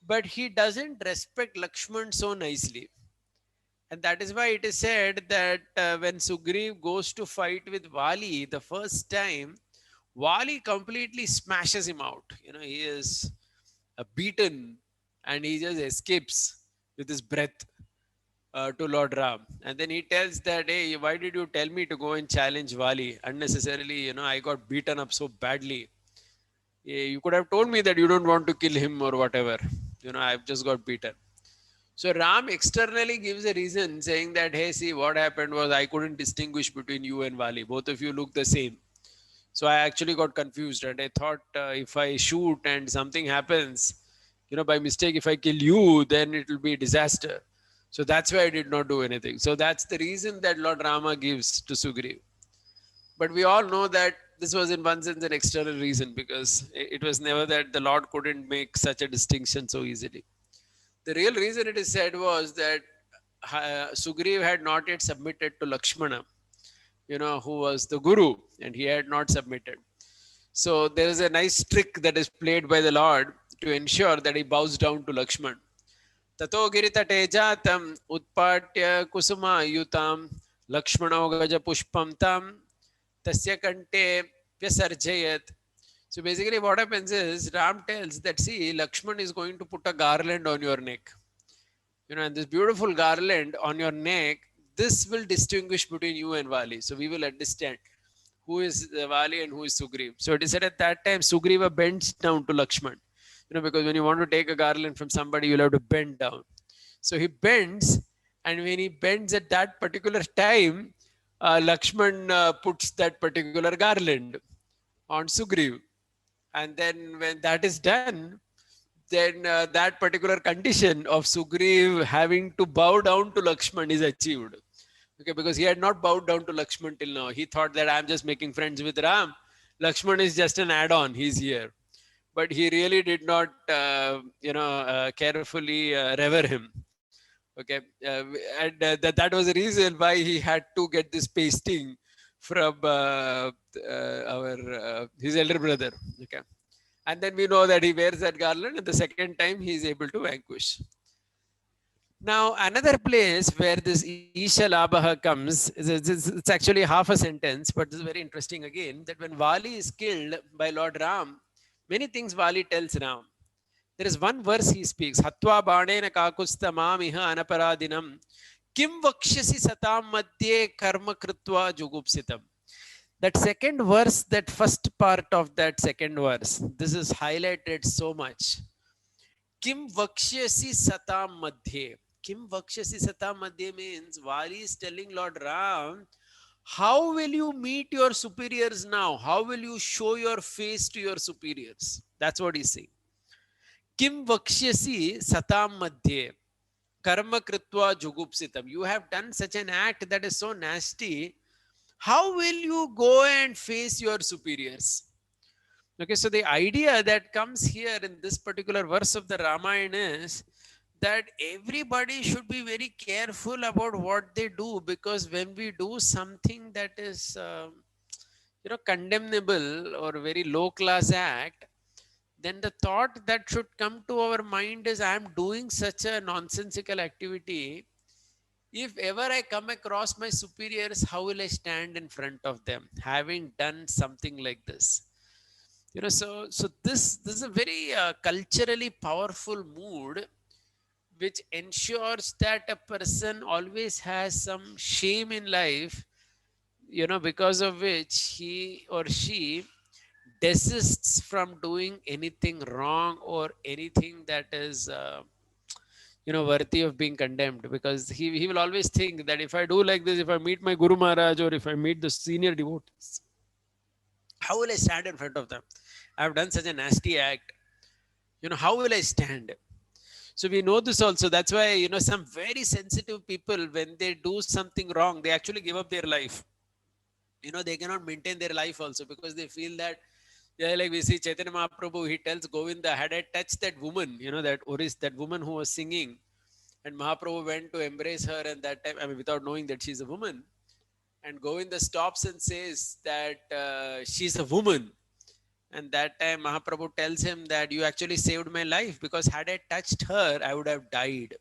but he doesn't respect Lakshman so nicely. And that is why it is said that when Sugriv goes to fight with Vali the first time, Vali completely smashes him out. He is beaten and he just escapes with his breath to Lord Ram. And then he tells that, hey, why did you tell me to go and challenge Vali unnecessarily? I got beaten up so badly. You could have told me that you don't want to kill him or whatever. I've just got beaten. So Ram externally gives a reason saying that, hey, see, what happened was I couldn't distinguish between you and Vali. Both of you look the same. So I actually got confused and I thought if I shoot and something happens, by mistake, if I kill you, then it will be a disaster. So that's why I did not do anything. So that's the reason that Lord Rama gives to Sugriv. But we all know that this was in one sense an external reason, because it was never that the Lord couldn't make such a distinction so easily. The real reason it is said was that Sugriv had not yet submitted to Lakshmana, who was the Guru, and he had not submitted. So there is a nice trick that is played by the Lord to ensure that he bows down to Lakshman. Tato giritate jatam utpatya kusuma yutam Lakshmano gaja pushpam tam tasya kante vyasarjayat. So basically what happens is Ram tells that, see, Lakshman is going to put a garland on your neck. And this beautiful garland on your neck, this will distinguish between you and Vali. So we will understand who is Vali and who is Sugriv. So it is said at that time, Sugriva bends down to Lakshman. Because when you want to take a garland from somebody, you'll have to bend down. So he bends, and when he bends at that particular time, Lakshman puts that particular garland on Sugriv. And then when that is done, then that particular condition of Sugriv having to bow down to Lakshman is achieved. Okay, because he had not bowed down to Lakshman till now. He thought that I'm just making friends with Ram. Lakshman is just an add-on. He's here, but he really did not, carefully revere him. Okay, and that was the reason why he had to get this pasting from our his elder brother. Okay, and then we know that he wears that garland, and the second time he is able to vanquish. Now, another place where this Isha Labha comes, it's actually half a sentence, but this is very interesting again, that when Vali is killed by Lord Ram, many things Vali tells Ram. There is one verse he speaks, Hatva Banena Kakusta Mamiha Anaparadinam, Kim Vakshasi Satam Madhye Karma Kritva Jugupsitam. That second verse, that first part of that second verse, this is highlighted so much. Kim Vakshyasi Satam Madhye. Kim Vakshyasi Satam Madhye means Vali is telling Lord Ram, how will you meet your superiors now? How will you show your face to your superiors? That's what he's saying. Kim Vakshyasi Satam Madhye. Karma Kritva Jugupsitam. You have done such an act that is so nasty. How will you go and face your superiors? Okay, so the idea that comes here in this particular verse of the Ramayana is that everybody should be very careful about what they do, because when we do something that is, condemnable or very low class act, then the thought that should come to our mind is, I am doing such a nonsensical activity. If ever I come across my superiors, how will I stand in front of them, having done something like this? So this is a very culturally powerful mood, which ensures that a person always has some shame in life, because of which he or she desists from doing anything wrong or anything that is worthy of being condemned, because he will always think that if I do like this, if I meet my Guru Maharaj or if I meet the senior devotees, how will I stand in front of them? I've done such a nasty act. How will I stand? So we know this also. That's why, some very sensitive people, when they do something wrong, they actually give up their life. They cannot maintain their life also, because they feel that, yeah, like we see Chaitanya Mahaprabhu, he tells Govinda, had I touched that woman, that woman who was singing, and Mahaprabhu went to embrace her, and that time, without knowing that she's a woman, and Govinda stops and says that she's a woman. And that time Mahaprabhu tells him that you actually saved my life, because had I touched her, I would have died.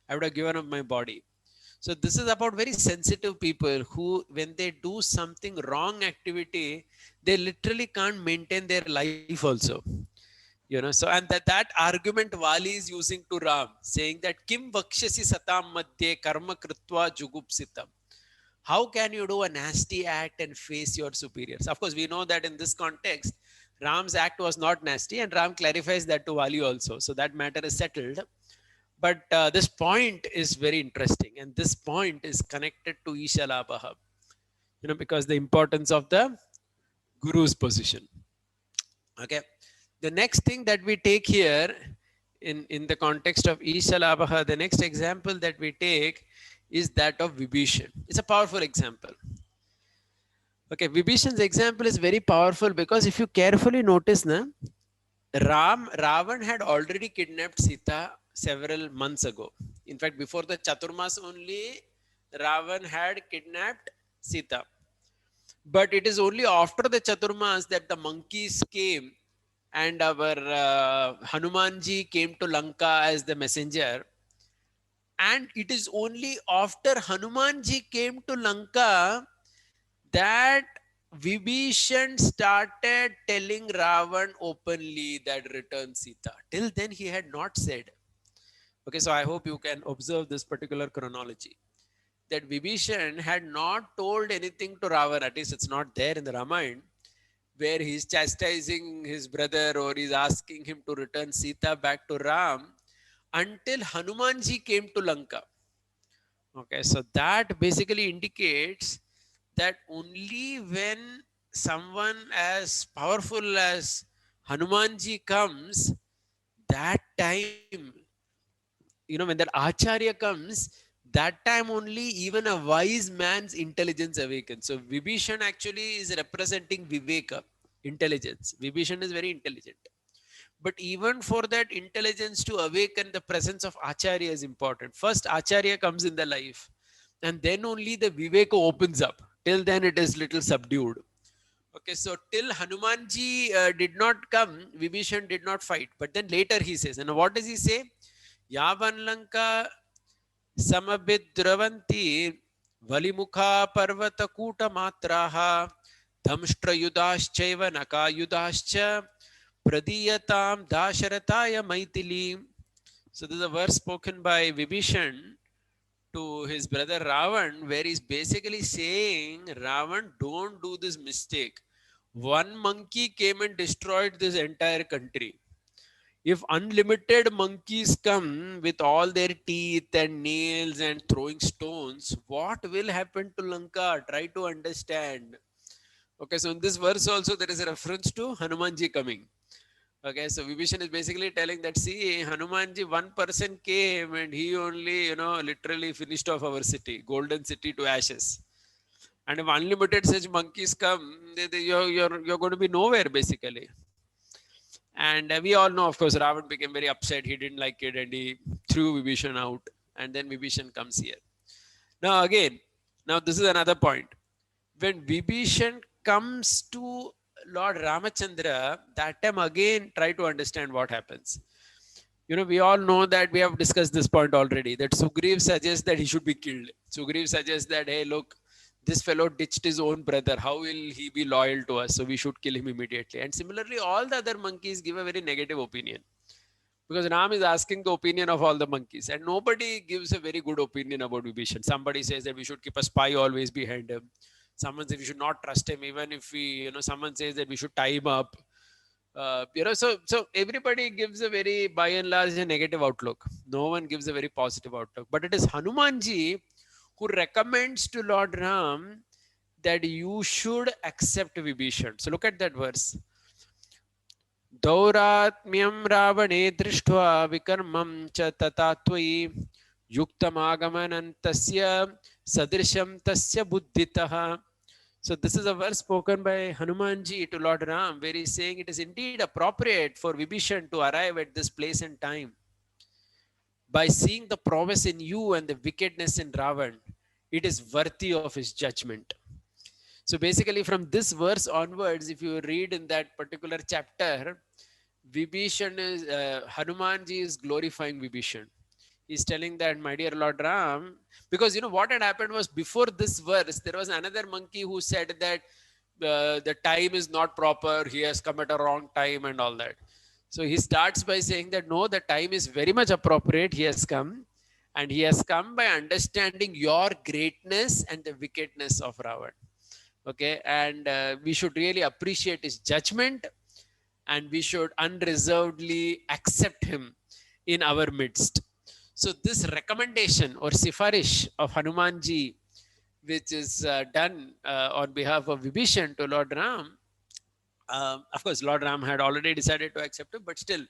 I would have given up my body. So this is about very sensitive people who, when they do something wrong activity, they literally can't maintain their life also. So, and that argument Vali is using to Ram, saying that Kim Vakshasi Satam Madhye Karma Kritva Jugupsitam. How can you do a nasty act and face your superiors? Of course, we know that in this context, Ram's act was not nasty, and Ram clarifies that to Vali also. So that matter is settled. But this point is very interesting, and this point is connected to Isha Labha, because the importance of the Guru's position. Okay. The next thing that we take here in the context of Isha Labha, the next example that we take is that of Vibhishan. It's a powerful example. Okay, Vibhishan's example is very powerful because if you carefully notice, Ravan had already kidnapped Sita several months ago. In fact, before the Chaturmas only, Ravan had kidnapped Sita. But it is only after the Chaturmas that the monkeys came and our Hanumanji came to Lanka as the messenger. And it is only after Hanumanji came to Lanka that Vibhishan started telling Ravan openly that return Sita. Till then he had not said. Okay, so I hope you can observe this particular chronology. That Vibhishan had not told anything to Ravan, at least it's not there in the Ramayana, where he's chastising his brother or he's asking him to return Sita back to Ram, until Hanumanji came to Lanka. Okay, so that basically indicates that only when someone as powerful as Hanumanji comes, that time, when that Acharya comes, that time only even a wise man's intelligence awakens. So Vibhishan actually is representing Viveka, intelligence. Vibhishan is very intelligent. But even for that intelligence to awaken, the presence of Acharya is important. First, Acharya comes in the life, and then only the Viveka opens up. Till then, it is little subdued. Okay, so till Hanumanji did not come, Vibhishan did not fight. But then later he says, and what does he say? Yavan Lanka Samabhidravanti Valimukha Parvatakuta Matraha Dhamshtrayudhaschaiva Nakayudhascha Pradiyatam Dasharataya Maitili. So this is a verse spoken by Vibhishan to his brother Ravan, where he's basically saying, Ravan, don't do this mistake. One monkey came and destroyed this entire country. If unlimited monkeys come with all their teeth and nails and throwing stones, what will happen to Lanka? Try to understand. Okay, so in this verse also there is a reference to Hanumanji coming. Okay, so Vibhishan is basically telling that, see, Hanumanji, one person came and he only, literally finished off our city, golden city to ashes. And if unlimited such monkeys come, you're going to be nowhere basically. And we all know, of course, Ravan became very upset. He didn't like it and he threw Vibhishan out. And then Vibhishan comes here. Now, again, now this is another point. When Vibhishan comes to Lord Ramachandra, that time again try to understand what happens. We all know that we have discussed this point already, that Sugriv suggests that he should be killed. Sugriv suggests that, hey, look, this fellow ditched his own brother. How will he be loyal to us? So we should kill him immediately. And similarly, all the other monkeys give a very negative opinion. Because Ram is asking the opinion of all the monkeys. And nobody gives a very good opinion about Vibhishan. Somebody says that we should keep a spy always behind him. Someone says we should not trust him, even if we, someone says that we should tie him up. So everybody gives a very, by and large, a negative outlook. No one gives a very positive outlook. But it is Hanumanji who recommends to Lord Ram that you should accept Vibhishan. So look at that verse. Dauratmyam Ravane drishtva vikarmam cha tatatvayi yuktamagamanantasya sadrisham tasya buddhitaha. So this is a verse spoken by Hanumanji to Lord Ram, where he's saying it is indeed appropriate for Vibhishan to arrive at this place and time. By seeing the prowess in you and the wickedness in Ravan, it is worthy of his judgment. So basically from this verse onwards, if you read in that particular chapter, Vibhishan is, Hanumanji is glorifying Vibhishan. He's telling that, my dear Lord Ram, because what had happened was, before this verse, there was another monkey who said that the time is not proper, he has come at a wrong time and all that. So he starts by saying that, no, the time is very much appropriate, he has come. And he has come by understanding your greatness and the wickedness of Ravan. Okay, and we should really appreciate his judgment, and we should unreservedly accept him in our midst. So this recommendation or sifarish of Hanumanji, which is done on behalf of Vibhishan to Lord Ram, of course, Lord Ram had already decided to accept it, but still,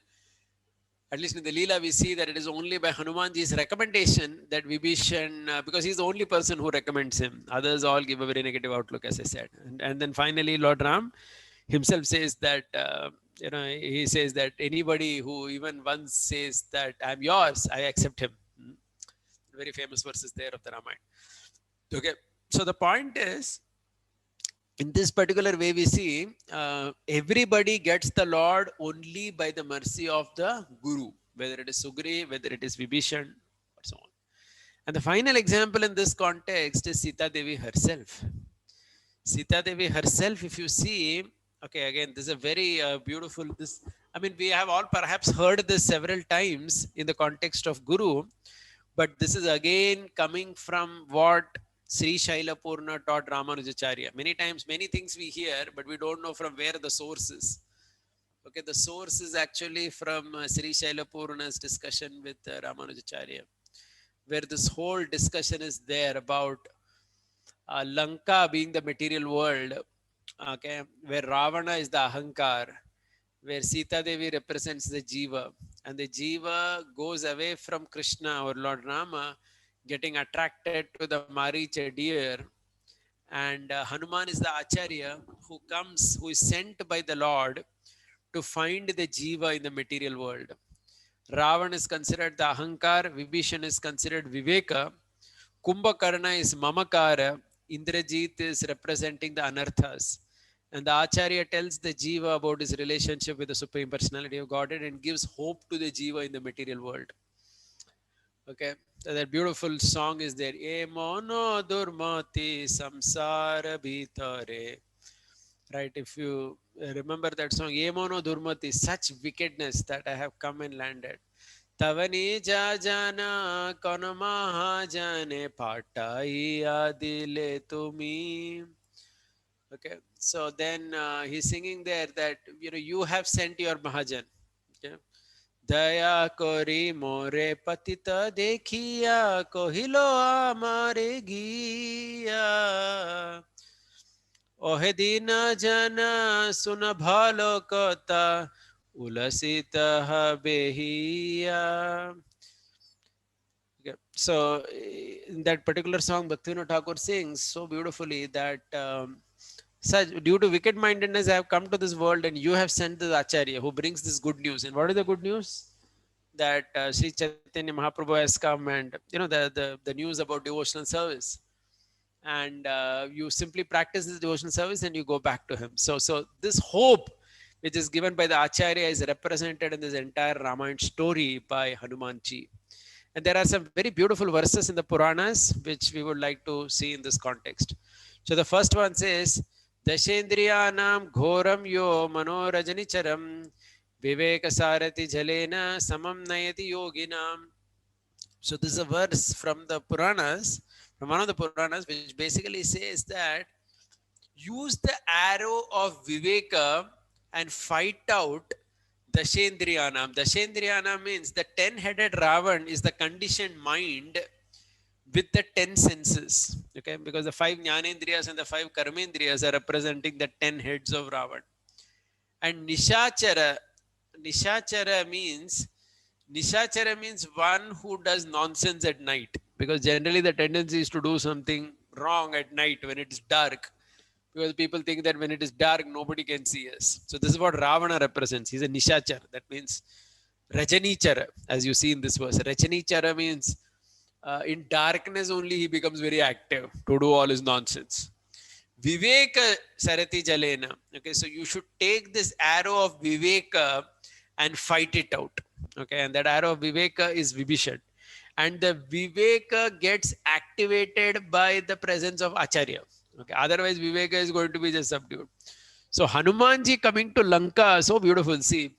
at least in the Leela, we see that it is only by Hanumanji's recommendation that Vibhishan, because he's the only person who recommends him. Others all give a very negative outlook, as I said. And then finally, Lord Ram himself says that, he says that anybody who even once says that I'm yours, I accept him. Very famous verses there of the Ramayana. Okay, so the point is, in this particular way, we see everybody gets the Lord only by the mercy of the Guru, whether it is Sugriv, whether it is Vibhishan, or so on. And the final example in this context is Sita Devi herself. Sita Devi herself, if you see, okay, again, this is a very beautiful, we have all perhaps heard this several times in the context of Guru, but this is again coming from what Sri Shaila Purna taught Ramanujacharya. Many times, many things we hear, but we don't know from where the source is. Okay, the source is actually from Sri Shaila Purna's discussion with Ramanujacharya, where this whole discussion is there about Lanka being the material world, okay, where Ravana is the Ahankar, where Sita Devi represents the Jiva, and the Jiva goes away from Krishna or Lord Rama, getting attracted to the Maricha deer, and Hanuman is the Acharya who is sent by the Lord to find the Jiva in the material world. Ravan is considered the Ahankar, Vibhishan is considered Viveka, Kumbhakarna is Mamakara, Indrajit is representing the Anarthas. And the Acharya tells the Jiva about his relationship with the Supreme Personality of Godhead and gives hope to the Jiva in the material world. Okay, so that beautiful song is there. E mono durmati samsara bhitare. Right, if you remember that song, E mono durmati, such wickedness that I have come and landed. Tavani jajana konamaha jane patai adile tumi. Okay, so then he's singing there that you have sent your Mahajan. Okay. Daya kori more patita dekhiya kohilo amare giya. Ohe dina jana suna bhalo kota ulasita behiya. Okay. So in that particular song, Bhaktivinoda Thakur sings so beautifully that such, due to wicked mindedness, I have come to this world, and you have sent the Acharya who brings this good news. And what is the good news? That Sri Chaitanya Mahaprabhu has come, and the news about devotional service, and you simply practice this devotional service, and you go back to him. So this hope, which is given by the Acharya, is represented in this entire Ramayana story by Hanumanji. And there are some very beautiful verses in the Puranas which we would like to see in this context. So the first one says, Dashendriyanam ghoram yo manorajanicharam viveka sarati jalena samam nayati yoginam. So this is a verse from the Puranas, from one of the Puranas, which basically says that use the arrow of Viveka and fight out Dashendriyanam. Dashendriyanam means the 10-headed Ravan is the conditioned mind with the 10 senses. Okay, because the 5 Jnanendriyas and the 5 Karmendriyas are representing the 10 heads of Ravan. And Nishachara means one who does nonsense at night, because generally the tendency is to do something wrong at night when it is dark, because people think that when it is dark nobody can see us. So this is what Ravana represents. He's a Nishachara. That means Rajanichara, as you see in this verse. Rajanichara means in darkness only he becomes very active to do all his nonsense. Viveka Sarati Jalena. Okay, so you should take this arrow of Viveka and fight it out. Okay, and that arrow of Viveka is Vibhishan. And the Viveka gets activated by the presence of Acharya. Okay, otherwise Viveka is going to be just subdued. So Hanumanji coming to Lanka, so beautiful. See,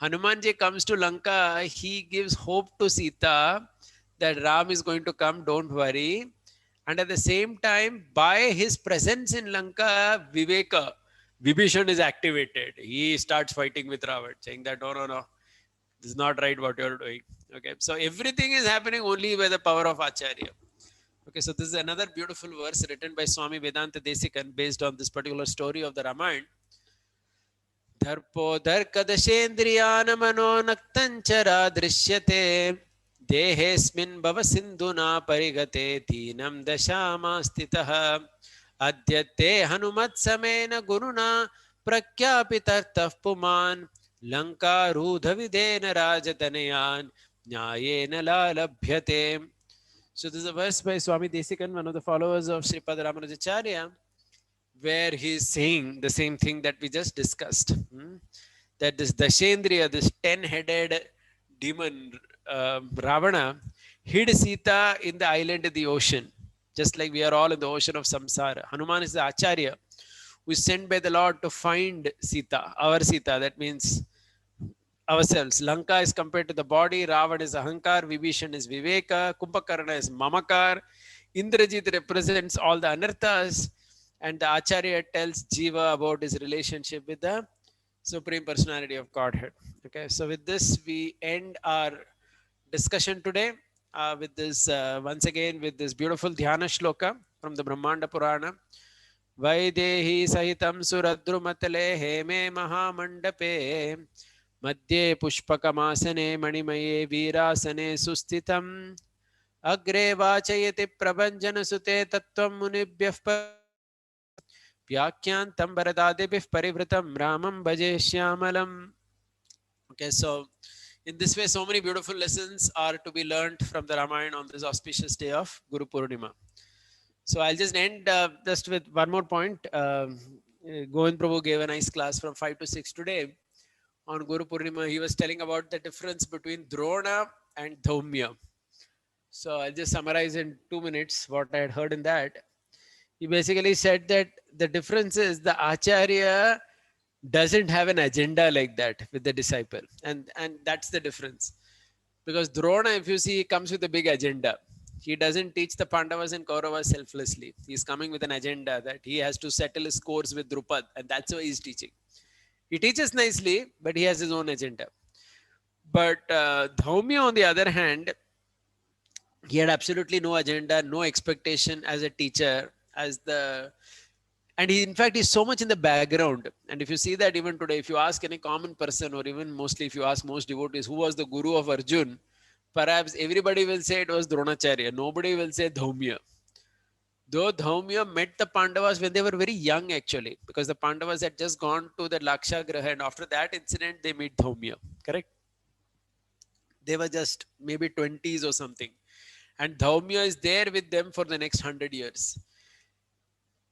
Hanumanji comes to Lanka, he gives hope to Sita that Ram is going to come, don't worry. And at the same time, by his presence in Lanka, Vibhishan is activated. He starts fighting with Ravan, saying that, no, this is not right what you're doing. Okay, so everything is happening only by the power of Acharya. Okay, so this is another beautiful verse written by Swami Vedanta Desikan based on this particular story of the Ramayana. Dharpo dharkadashendriyana mano naktanchara drishyate देहेस्मिन् भव सिन्धुना परिगते दीनं दशामास्थितः अद्यते हनुमत्समेन गुरुणा प्रख्यापितः पुमान् लङ्कारूढविदेन राजतनयान् न्यायेन लालभ्यते. So this is a verse by Swami Desikan, one of the followers of Sripad Ramanujacharya, where he is saying the same thing that we just discussed. That this Dashendriya, this 10-headed demon, Ravana, hid Sita in the island in the ocean, just like we are all in the ocean of samsara. Hanuman is the Acharya who is sent by the Lord to find Sita, our Sita, that means ourselves. Lanka is compared to the body, Ravan is Ahankar, Vibhishan is Viveka, Kumbhakarna is Mamakar, Indrajit represents all the Anarthas, and the Acharya tells Jiva about his relationship with the Supreme Personality of Godhead. Okay, so with this, we end our discussion today with this, once again, with this beautiful Dhyana Shloka from the Brahmanda Purana. Vaidehi Sahitam Suradrumatale Heme Mahamandape Madhye Pushpakamasane Manimaye Virasane Sustitam Agre Vachayati Prabhanjanasute Tattvam Munibhyah Vyakyantam Bharadadibhih Parivritam Ramam Bhaje Shyamalam. Okay, so in this way, so many beautiful lessons are to be learned from the Ramayana on this auspicious day of Guru Purnima. So I'll just end just with one more point. Govind Prabhu gave a nice class from 5 to 6 today on Guru Purnima. He was telling about the difference between Drona and Dhaumya. So I'll just summarize in 2 minutes what I had heard in that. He basically said that the difference is the Acharya doesn't have an agenda like that with the disciple, and that's the difference. Because Drona, if you see, he comes with a big agenda. He doesn't teach the Pandavas and Kauravas selflessly. He's coming with an agenda that he has to settle his scores with Drupad, and that's why he's teaching. He teaches nicely, but he has his own agenda. But Dhaumya, on the other hand, he had absolutely no agenda, no expectation as a teacher, as the, and he, in fact, is so much in the background. And if you see that even today, if you ask any common person, or even mostly if you ask most devotees who was the guru of Arjun, perhaps everybody will say it was Dronacharya. Nobody will say Dhaumya. Though Dhaumya met the Pandavas when they were very young, actually, because the Pandavas had just gone to the Lakshagraha, and after that incident they meet Dhaumya. Correct? They were just maybe 20s or something, and Dhaumya is there with them for the next 100 years.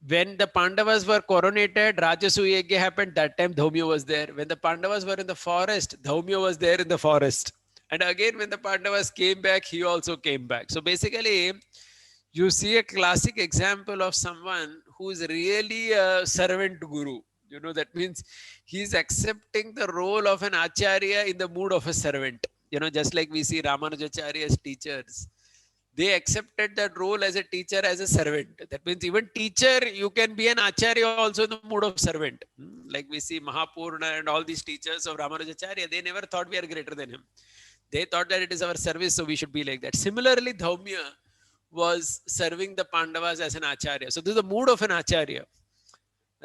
When the Pandavas were coronated, Rajasuya Yajna happened. That time Dhaumya was there. When the Pandavas were in the forest, Dhaumya was there in the forest. And again, when the Pandavas came back, he also came back. So basically, you see a classic example of someone who is really a servant guru. You know, that means he's accepting the role of an acharya in the mood of a servant. You know, just like we see Ramanujacharya's teachers. They accepted that role as a teacher, as a servant. That means even teacher, you can be an acharya also in the mood of servant. Like we see Mahapurna and all these teachers of Ramanujacharya, they never thought we are greater than him. They thought that it is our service, so we should be like that. Similarly, Dhaumya was serving the Pandavas as an acharya. So this is the mood of an acharya,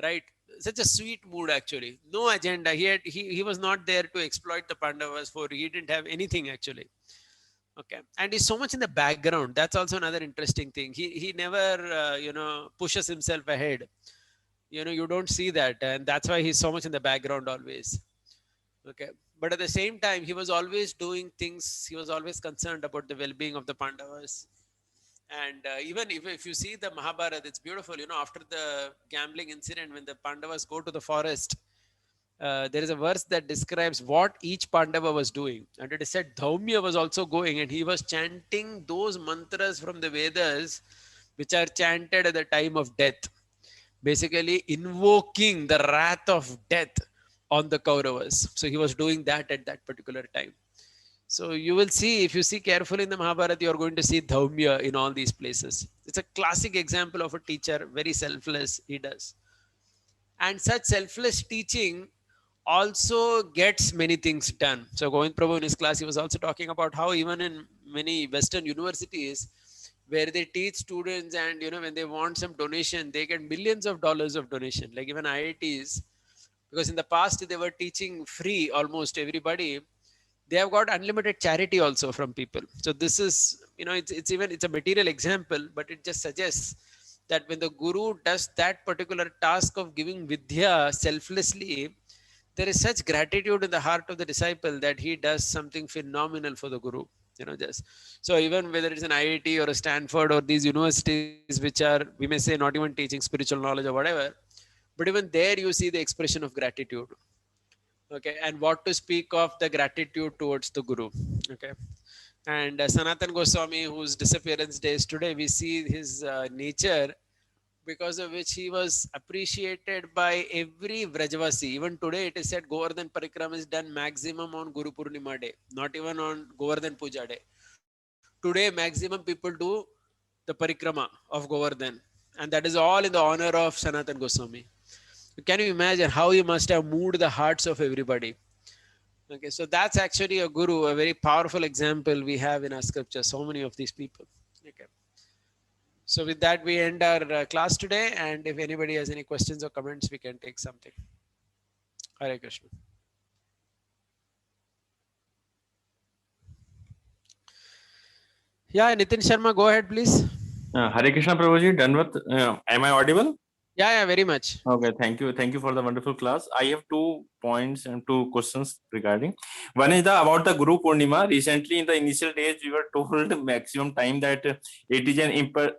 right? Such a sweet mood, actually. No agenda. He was not there to exploit the Pandavas, for he didn't have anything actually. Okay, and he's so much in the background. That's also another interesting thing. He never pushes himself ahead. You don't see that, and that's why he's so much in the background always. Okay, but at the same time, he was always doing things. He was always concerned about the well-being of the Pandavas. And even if you see the Mahabharata, it's beautiful. After the gambling incident, when the Pandavas go to the forest, there is a verse that describes what each Pandava was doing. And it is said Dhaumya was also going, and he was chanting those mantras from the Vedas, which are chanted at the time of death. Basically invoking the wrath of death on the Kauravas. So he was doing that at that particular time. So you will see, if you see carefully in the Mahabharata, you are going to see Dhaumya in all these places. It's a classic example of a teacher, very selfless, he does. And such selfless teaching also gets many things done. So Govind Prabhu in his class, he was also talking about how even in many Western universities, where they teach students, and when they want some donation, they get millions of dollars of donation. Like even IITs, because in the past they were teaching free almost everybody, they have got unlimited charity also from people. So this is, it's a material example, but it just suggests that when the guru does that particular task of giving vidya selflessly, there is such gratitude in the heart of the disciple that he does something phenomenal for the guru. Just so, even whether it's an IIT or a Stanford or these universities which are, we may say, not even teaching spiritual knowledge or whatever, but even there you see the expression of gratitude. Okay, and what to speak of the gratitude towards the guru. Okay, and Sanatan Goswami, whose disappearance day is today, we see his nature, because of which he was appreciated by every Vrajavasi. Even today it is said Govardhan Parikrama is done maximum on Guru Purnima day, not even on Govardhan Puja day. Today maximum people do the Parikrama of Govardhan, and that is all in the honor of Sanatan Goswami. Can you imagine how he must have moved the hearts of everybody? Okay, so that's actually a guru, a very powerful example we have in our scripture. So many of these people. Okay. So with that, we end our class today. And if anybody has any questions or comments, we can take something. Hare Krishna. Yeah, Nitin Sharma, go ahead, please. Hare Krishna Prabhuji, Danvat. Am I audible? Yeah, very much. Okay, thank you for the wonderful class. I have 2 points and 2 questions regarding. One is about the Guru Purnima. Recently, in the initial days, we were told maximum time that it is an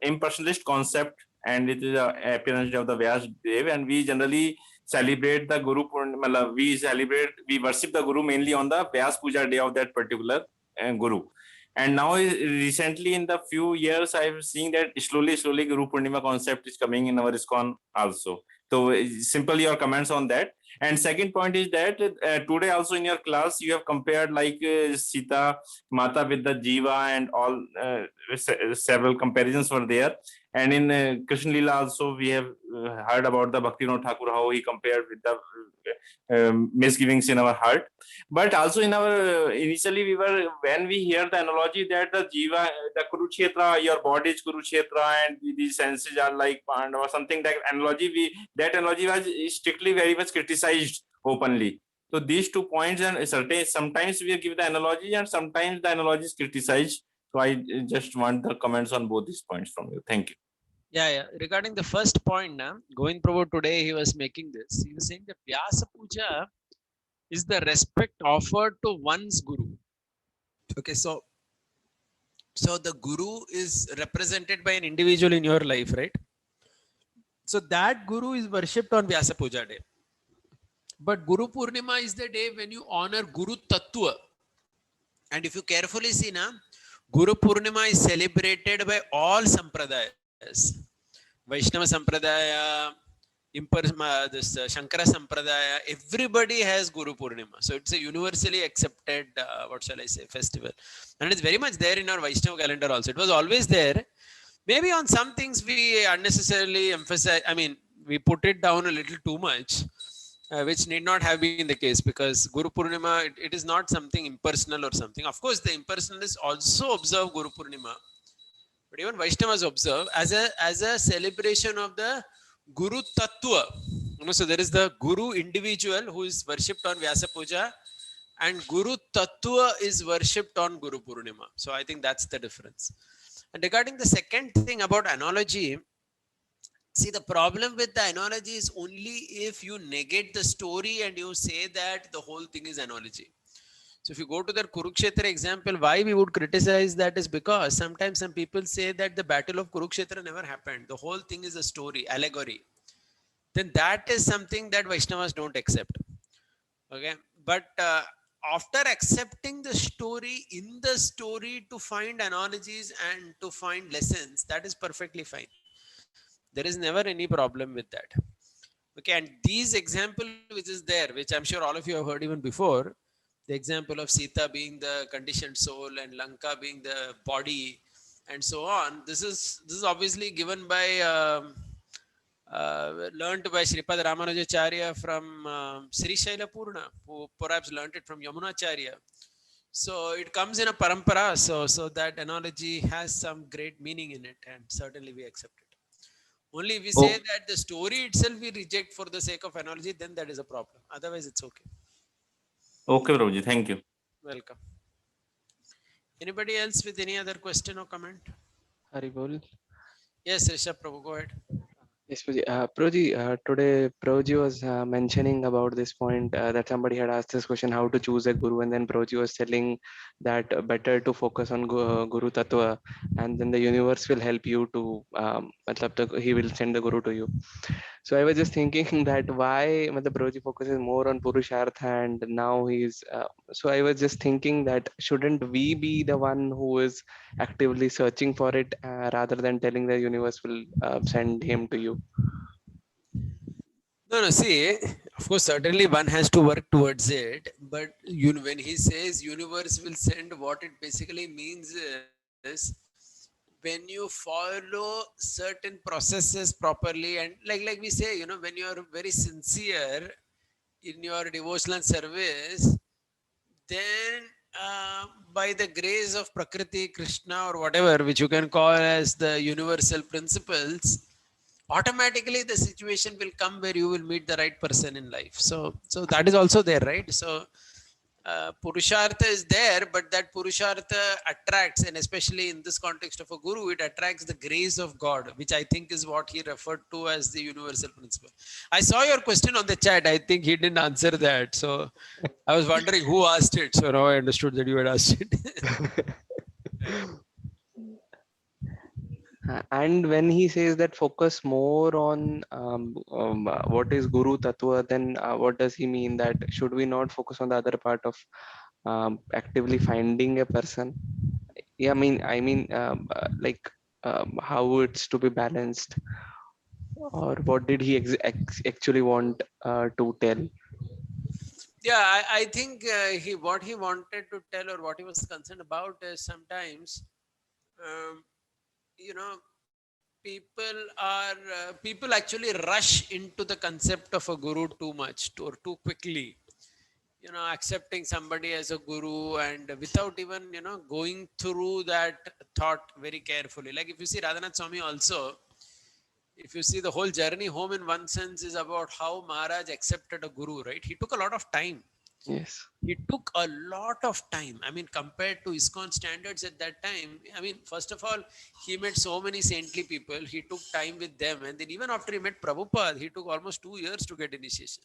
impersonalist concept and it is an appearance of the Vyas Dev, and we generally celebrate the Guru Purnima. We worship the Guru mainly on the Vyas Puja day of that particular Guru. And now recently in the few years I've seen that slowly Guru Purnima concept is coming in our ISKCON also. So simply your comments on that. And second point is that today also in your class you have compared like Sita Mata with the Jiva and all several comparisons were there. And in Krishna Lila also we have heard about the Bhaktivinoda Thakur, how he compared with the misgivings in our heart. But also in our initially we were, when we hear the analogy that the Jiva, the Kurukshetra, your body is Kurukshetra and these senses are like Pandava or something, that analogy was strictly very much criticized openly. So these 2 points, and sometimes we give the analogy and sometimes the analogy is criticized. So I just want the comments on both these points from you. Thank you. Yeah. Regarding the first point, Govind Prabhu today he was making this. He was saying that Vyasa Puja is the respect offered to one's guru. Okay, so the guru is represented by an individual in your life, right? So that guru is worshipped on Vyasa Puja day. But Guru Purnima is the day when you honor Guru Tattva. And if you carefully see now, Guru Purnima is celebrated by all sampradayas. Vaishnava Sampradaya, this Shankara Sampradaya, everybody has Guru Purnima. So it's a universally accepted, festival. And it's very much there in our Vaishnava calendar also. It was always there. Maybe on some things we unnecessarily emphasize, we put it down a little too much, which need not have been the case, because Guru Purnima, it is not something impersonal or something. Of course, the impersonalists also observe Guru Purnima, but even Vaishnavas observe as a celebration of the Guru Tattva. So there is the Guru individual who is worshipped on Vyasa Puja, and Guru Tattva is worshipped on Guru Purnima. So I think that's the difference. And regarding the second thing about analogy, see, the problem with the analogy is only if you negate the story and you say that the whole thing is analogy. So if you go to the Kurukshetra example, why we would criticize that is because sometimes some people say that the battle of Kurukshetra never happened. The whole thing is a story, allegory. Then that is something that Vaishnavas don't accept. Okay. But after accepting the story, in the story to find analogies and to find lessons, that is perfectly fine. There is never any problem with that. Okay, and these example which is there, which I'm sure all of you have heard even before, the example of Sita being the conditioned soul and Lanka being the body and so on, this is obviously given by learned by Sripad Ramanujacharya from Sri Shaila Purna, who perhaps learned it from Yamunacharya. So it comes in a parampara, so that analogy has some great meaning in it, and certainly we accept it. Only if we say that the story itself we reject for the sake of analogy, then that is a problem. Otherwise, it's okay. Okay, Prabhuji. Thank you. Welcome. Anybody else with any other question or comment? Haribol. Yes, Rishabh Prabhu, go ahead. Yes, Prabhuji, today Prabhuji was mentioning about this point that somebody had asked this question, how to choose a guru, and then Prabhuji was telling that better to focus on Guru Tattva, and then the universe will help you to, he will send the guru to you. So I was just thinking that why Prabhuji focuses more on Purushartha, and now he's, so I was just thinking that shouldn't we be the one who is actively searching for it rather than telling the universe will send him to you? No, see, of course, certainly one has to work towards it. But when he says universe will send, what it basically means is when you follow certain processes properly, and like we say, you know, when you are very sincere in your devotional service, then by the grace of Prakriti, Krishna, or whatever, which you can call as the universal principles, automatically the situation will come where you will meet the right person in life. So that is also there, right? So purushartha is there, but that purushartha attracts, and especially in this context of a guru, it attracts the grace of God, which I think is what he referred to as the universal principle. I saw your question on the chat. I think he didn't answer that, so I was wondering who asked it. So now I understood that you had asked it. And when he says that focus more on what is Guru Tattva, then what does he mean? That should we not focus on the other part of actively finding a person? Yeah, like how it's to be balanced, or what did he actually want to tell? Yeah, I think what he wanted to tell, or what he was concerned about, is sometimes, um, you know, people actually rush into the concept of a guru too much, or too quickly. You know, accepting somebody as a guru, and without even, you know, going through that thought very carefully. Like if you see Radhanath Swami also, if you see the whole journey home, in one sense, is about how Maharaj accepted a guru, right? He took a lot of time. Yes. It took a lot of time. I mean, compared to ISKCON standards at that time, I mean, first of all, he met so many saintly people. He took time with them. And then even after he met Prabhupada, he took almost 2 years to get initiation.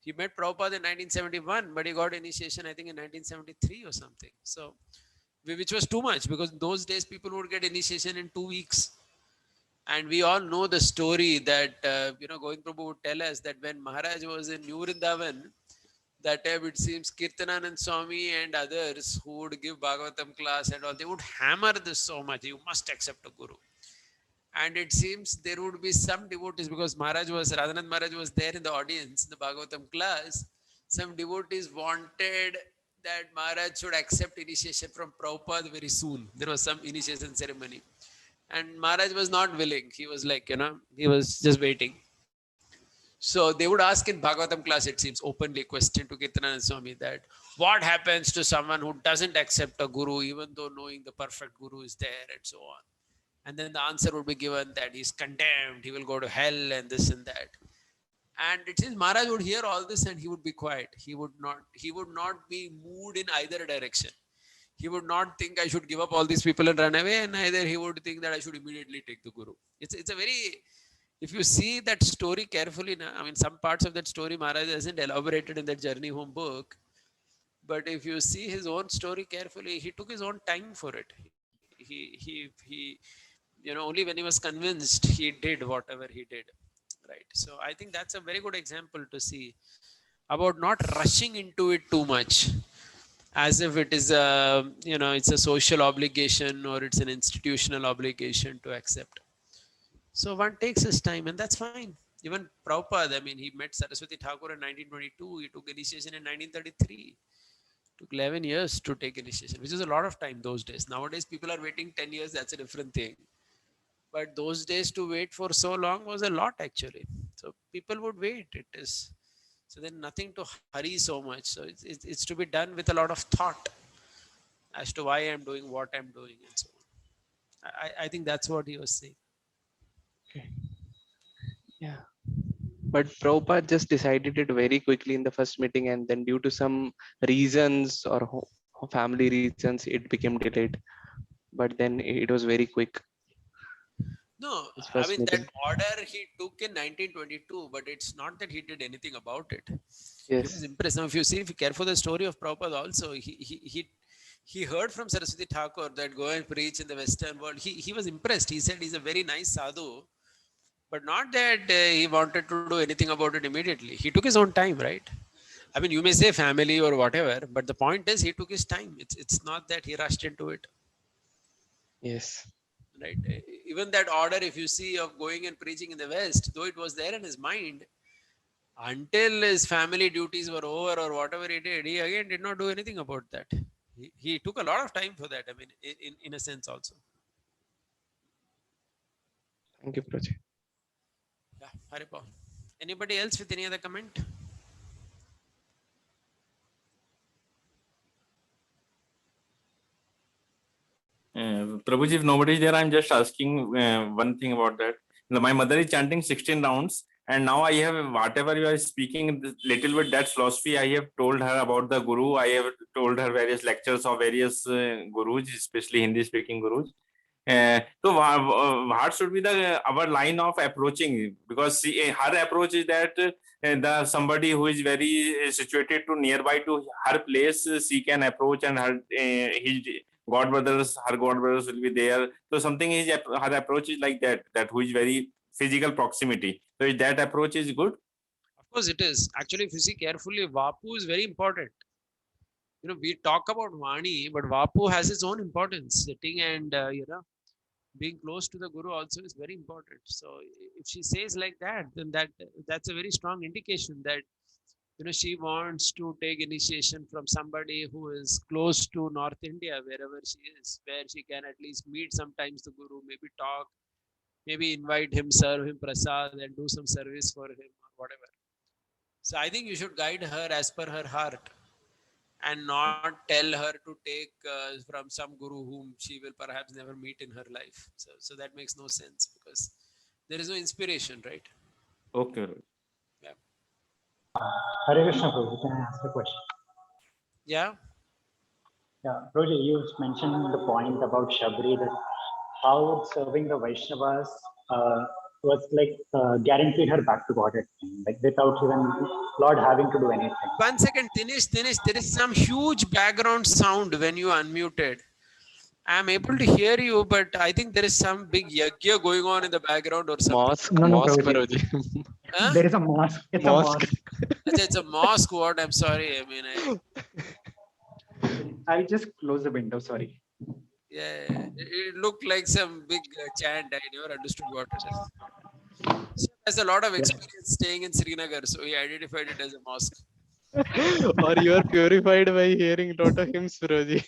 He met Prabhupada in 1971, but he got initiation, I think, in 1973 or something. So, which was too much, because in those days people would get initiation in 2 weeks. And we all know the story that, you know, Govind Prabhu would tell us that when Maharaj was in New Vrindavan, that time it seems Kirtananand Swami and others who would give Bhagavatam class and all, they would hammer this so much. You must accept a guru. And it seems there would be some devotees, because Radhanath Maharaj was there in the audience in the Bhagavatam class. Some devotees wanted that Maharaj should accept initiation from Prabhupada very soon. There was some initiation ceremony. And Maharaj was not willing. He was like, you know, he was just waiting. So they would ask in Bhagavatam class, it seems, openly question to Kirtananand Swami that what happens to someone who doesn't accept a guru, even though knowing the perfect guru is there, and so on. And then the answer would be given that he's condemned, he will go to hell, and this and that. And it seems Maharaj would hear all this and he would be quiet. He would not be moved in either direction. He would not think I should give up all these people and run away, and neither he would think that I should immediately take the guru. It's a very, if you see that story carefully now, I mean, some parts of that story Maharaj hasn't elaborated in that Journey Home book, but if you see his own story carefully, he took his own time for it. He you know, only when he was convinced, he did whatever he did, right? So I think that's a very good example to see about not rushing into it too much, as if it is a, you know, it's a social obligation or it's an institutional obligation to accept. So one takes his time, and that's fine. Even Prabhupada, I mean, he met Saraswati Thakur in 1922. He took initiation in 1933. Took 11 years to take initiation, which is a lot of time those days. Nowadays, people are waiting 10 years. That's a different thing. But those days, to wait for so long was a lot, actually. So people would wait. It is. So then nothing to hurry so much. So it's to be done with a lot of thought as to why I'm doing what I'm doing, and so on. I think that's what he was saying. Yeah. But Prabhupada just decided it very quickly in the first meeting, and then due to some reasons or family reasons, it became delayed. But then it was very quick. No, His I first mean, that meeting. order he took in 1922, but it's not that he did anything about it. He Yes. was impressed. Now, if you see, if you care for the story of Prabhupada also, he heard from Saraswati Thakur that go and preach in the Western world. He was impressed. He said he's a very nice sadhu, but not that he wanted to do anything about it immediately. He took his own time, right? I mean, you may say family or whatever, but the point is he took his time. It's not that he rushed into it, Yes. right? Even that order, if you see, of going and preaching in the West, though it was there in his mind, until his family duties were over or whatever he did, he again did not do anything about that. He took a lot of time for that. I mean, in a sense also. Thank you, Prabhuji. Yeah, Haripal. Anybody else with any other comment? Prabhuji, if nobody is there, I'm just asking one thing about that. My mother is chanting 16 rounds, and now I have whatever you are speaking, little bit that philosophy. I have told her about the Guru. I have told her various lectures of various gurus, especially Hindi speaking gurus. So what should be the our line of approaching? Because her approach is that the somebody who is very situated to nearby to her place, she can approach, and her his her god brothers will be there. So something is her approach is like that. That who is very physical proximity. So that approach is good. Of course, it is. Actually, if you see carefully, Vapu is very important. We talk about Vani, but Vapu has its own importance. Sitting and being close to the Guru also is very important. So if she says like that, then that's a very strong indication that she wants to take initiation from somebody who is close to North India, wherever she is, where she can at least meet sometimes the Guru, maybe talk, maybe invite him, serve him prasad, and do some service for him or whatever. So I think you should guide her as per her heart and not tell her to take from some guru whom she will perhaps never meet in her life. So that makes no sense because there is no inspiration, right? Okay. Yeah. Hare Krishna, Prabhu. Can I ask a question? Yeah. Yeah, Prabhuji, you mentioned the point about Shabri, that how serving the Vaishnavas was like guaranteed her back to Godhead, like without even Lord having to do anything. 1 second, Dinesh, there is some huge background sound when you unmuted. I'm able to hear you, but I think there is some big yagya going on in the background or something. Mosque, No, mosque, Prabhuji. Prabhuji. Huh? There is a mosque. It's Mosque. a mosque. It's a mosque. What? I'm sorry. I mean, I'll just close the window. Sorry. yeah, it looked like some big chant. I never understood what it is. He has a lot of experience staying in Srinagar, so he identified it as a mosque. Or you are purified by hearing lot of hymns, Prabhuji.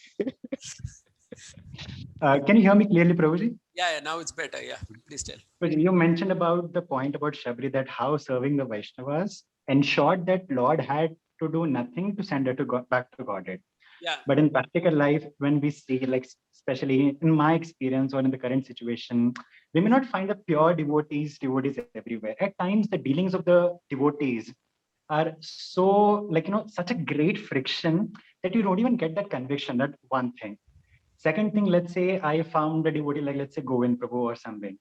Can you hear me clearly, Prabhuji? Yeah, now it's better. Yeah, please tell. Prabhuji, you mentioned about the point about Shabri, that how serving the Vaishnavas ensured that Lord had to do nothing to send her to back to Godhead. Yeah. But in practical life, when we see, like, especially in my experience or in the current situation, we may not find the pure devotees everywhere. At times, the dealings of the devotees are so, like, such a great friction that you don't even get that conviction. That one thing. Second thing, let's say I found a devotee, like, let's say Govind Prabhu or something.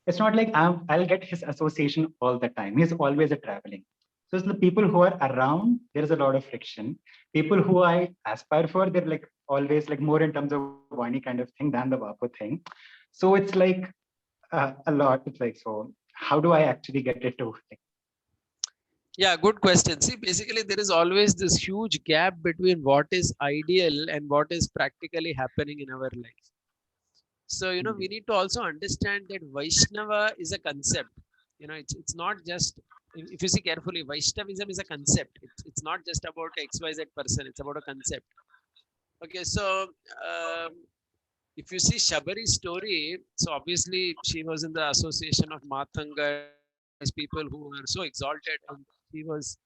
It's not like I'll get his association all the time. He's always a traveling. So it's the people who are around, there's a lot of friction. People who I aspire for, they're like always like more in terms of Vani kind of thing than the Vapu thing. So it's like a lot. It's like, so how do I actually get it to? Like, Yeah, good question. See, basically, there is always this huge gap between what is ideal and what is practically happening in our life. So, we need to also understand that Vaishnava is a concept. It's not just, if you see carefully, Vaishnavism is a concept. It's not just about XYZ person, it's about a concept. Okay, so if you see Shabari's story, so obviously she was in the association of Matanga, these people who were so exalted, and she was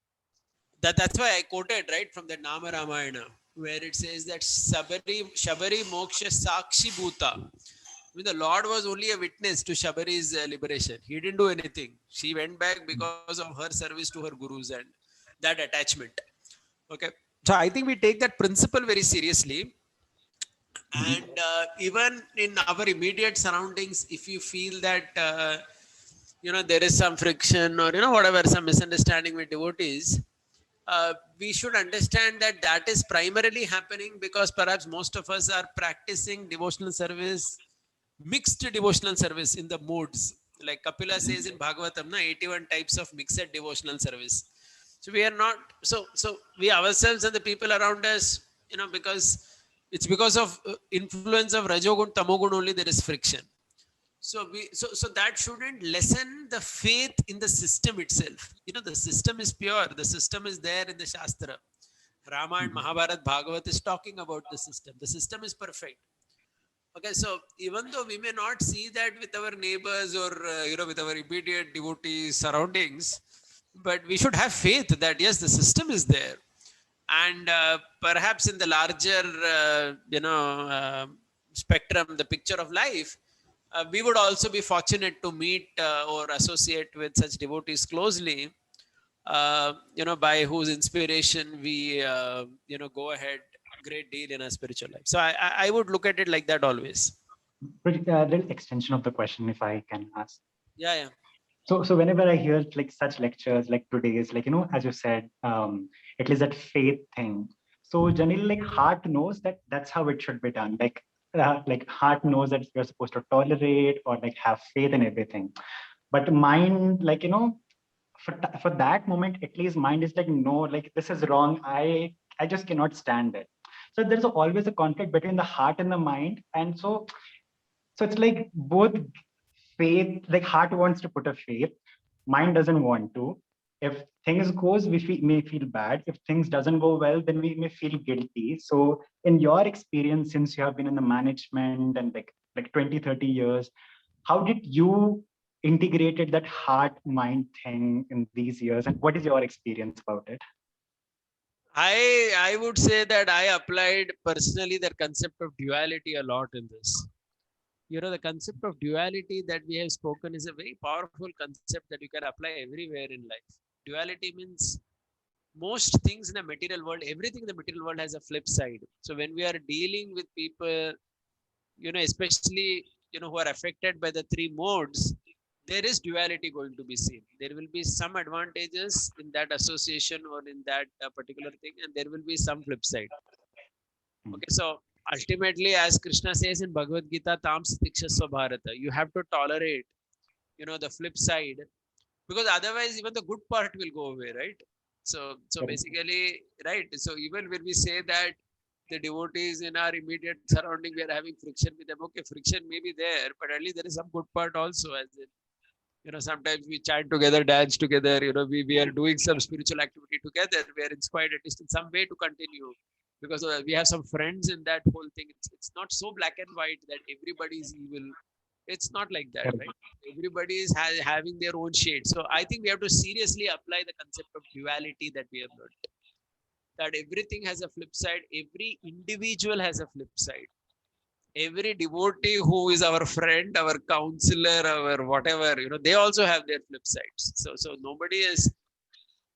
that's why I quoted right from the Nama Ramayana, where it says that Shabari Moksha Sakshi Bhuta. I mean, the Lord was only a witness to Shabari's liberation. He didn't do anything. She went back because of her service to her gurus and that attachment. Okay. So I think we take that principle very seriously. And even in our immediate surroundings, if you feel that, there is some friction or, whatever, some misunderstanding with devotees, we should understand that that is primarily happening because perhaps most of us are practicing devotional service, mixed devotional service in the modes. Like Kapila says in Bhagavatam, 81 types of mixed devotional service. So we are not, so we ourselves and the people around us, because it's because of influence of Rajogun, Tamogun only there is friction. So that shouldn't lessen the faith in the system itself. The system is pure. The system is there in the Shastra. Rama and Mahabharat, Bhagavat is talking about the system. The system is perfect. Okay, so even though we may not see that with our neighbors or with our immediate devotees surroundings, but we should have faith that yes, the system is there, and perhaps in the larger spectrum, the picture of life, we would also be fortunate to meet or associate with such devotees closely, by whose inspiration we go ahead great deal in our spiritual life. So I would look at it like that always. Little extension of the question, if I can ask. Yeah. So whenever I hear like such lectures like today's, like, as you said, at least that faith thing. So generally, like, heart knows that that's how it should be done. Like heart knows that you're supposed to tolerate or like have faith in everything. But mind, like, for that moment, at least mind is like, no, like this is wrong. I just cannot stand it. So there's always a conflict between the heart and the mind. And so it's like both faith, like heart wants to put a faith, mind doesn't want to. If things goes, may feel bad. If things doesn't go well, then we may feel guilty. So in your experience, since you have been in the management and like 20, 30 years, how did you integrated that heart mind thing in these years? And what is your experience about it? I would say that I applied personally the concept of duality a lot in this. The concept of duality that we have spoken is a very powerful concept that you can apply everywhere in life. Duality means most things in the material world, everything in the material world has a flip side. So when we are dealing with people, especially, who are affected by the three modes, there is duality going to be seen. There will be some advantages in that association or in that particular thing, and there will be some flip side. Okay, so ultimately, as Krishna says in Bhagavad Gita, Tam Satikshasva Bharata, you have to tolerate, the flip side, because otherwise even the good part will go away, right? So basically, right. So even when we say that the devotees in our immediate surrounding, we are having friction with them. Okay, friction may be there, but at least there is some good part also, as in, sometimes we chant together, dance together, we are doing some spiritual activity together. We are inspired at least in some way to continue, because we have some friends in that whole thing. It's not so black and white that everybody is evil. It's not like that, right? Everybody is having their own shade. So I think we have to seriously apply the concept of duality that we have learned, that everything has a flip side. Every individual has a flip side. Every devotee who is our friend, our counselor, our whatever, they also have their flip sides. So nobody is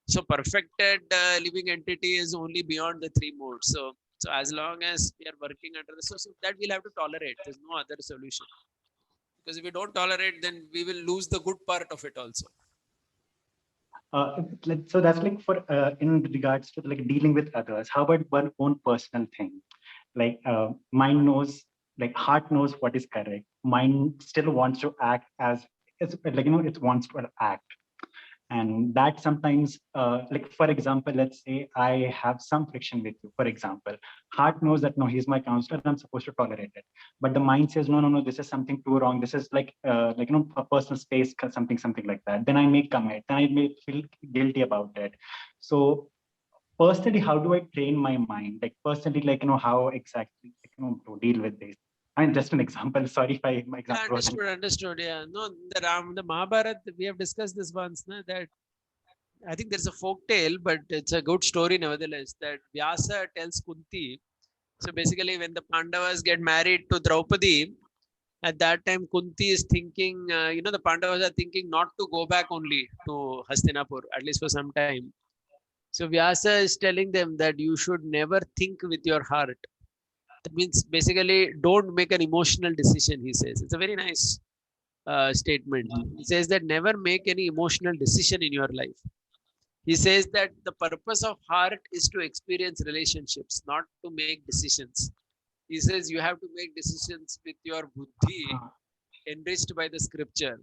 so perfected living entity is only beyond the three modes. So as long as we are working under the, so that we'll have to tolerate. There's no other solution. Because if we don't tolerate, then we will lose the good part of it also. So that's like for in regards to like dealing with others. How about one own personal thing? Like mind knows, like heart knows what is correct. Mind still wants to act as it's like it wants to act. And that sometimes, like for example, let's say I have some friction with you. For example, heart knows that no, he's my counselor, I'm supposed to tolerate it. But the mind says, no, this is something too wrong. This is like a personal space, something like that. Then I may commit. Then I may feel guilty about it. So personally, how do I train my mind? Like personally, like how exactly to deal with this? I mean, just an example. Sorry if my example was Understood. Yeah. No, the Mahabharata, we have discussed this once, na, that I think there's a folk tale, but it's a good story nevertheless, that Vyasa tells Kunti. So basically, when the Pandavas get married to Draupadi, at that time Kunti is thinking, the Pandavas are thinking not to go back only to Hastinapur, at least for some time. So Vyasa is telling them that you should never think with your heart. That means basically don't make an emotional decision, he says. It's a very nice statement. He says that never make any emotional decision in your life. He says that the purpose of heart is to experience relationships, not to make decisions. He says you have to make decisions with your buddhi, enriched by the scripture.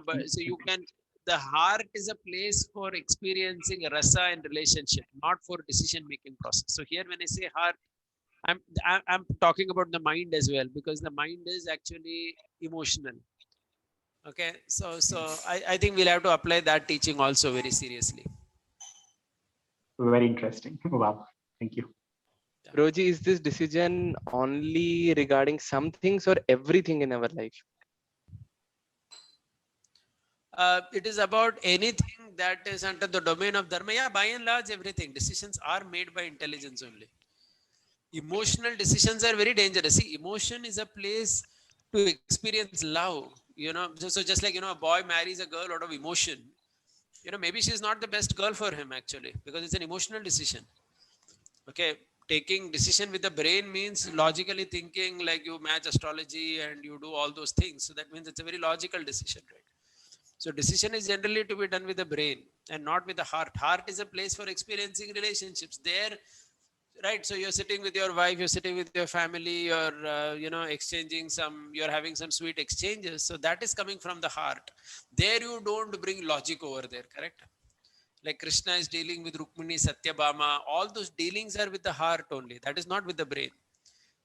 But so you can, the heart is a place for experiencing rasa in relationship, not for decision making process. So here when I say heart, I'm talking about the mind as well, because the mind is actually emotional. Okay, so I think we'll have to apply that teaching also very seriously. very interesting. Wow, thank you. Broji, is this decision only regarding some things or everything in our life? It is about anything that is under the domain of dharma. Yeah, by and large, everything. Decisions are made by intelligence only. Emotional decisions are very dangerous. See, emotion is a place to experience love. You know, so just like, you know, a boy marries a girl out of emotion. You know, maybe she's not the best girl for him actually, because it's an emotional decision. Okay, taking decision with the brain means logically thinking, like you match astrology and you do all those things. So that means it's a very logical decision, right? So decision is generally to be done with the brain and not with the heart. Heart is a place for experiencing relationships. There, right? So you're sitting with your wife, you're sitting with your family, you're you know, exchanging some, you're having some sweet exchanges. So that is coming from the heart. There you don't bring logic over there, correct? Like Krishna is dealing with Rukmini, Satyabhama. All those dealings are with the heart only. That is not with the brain.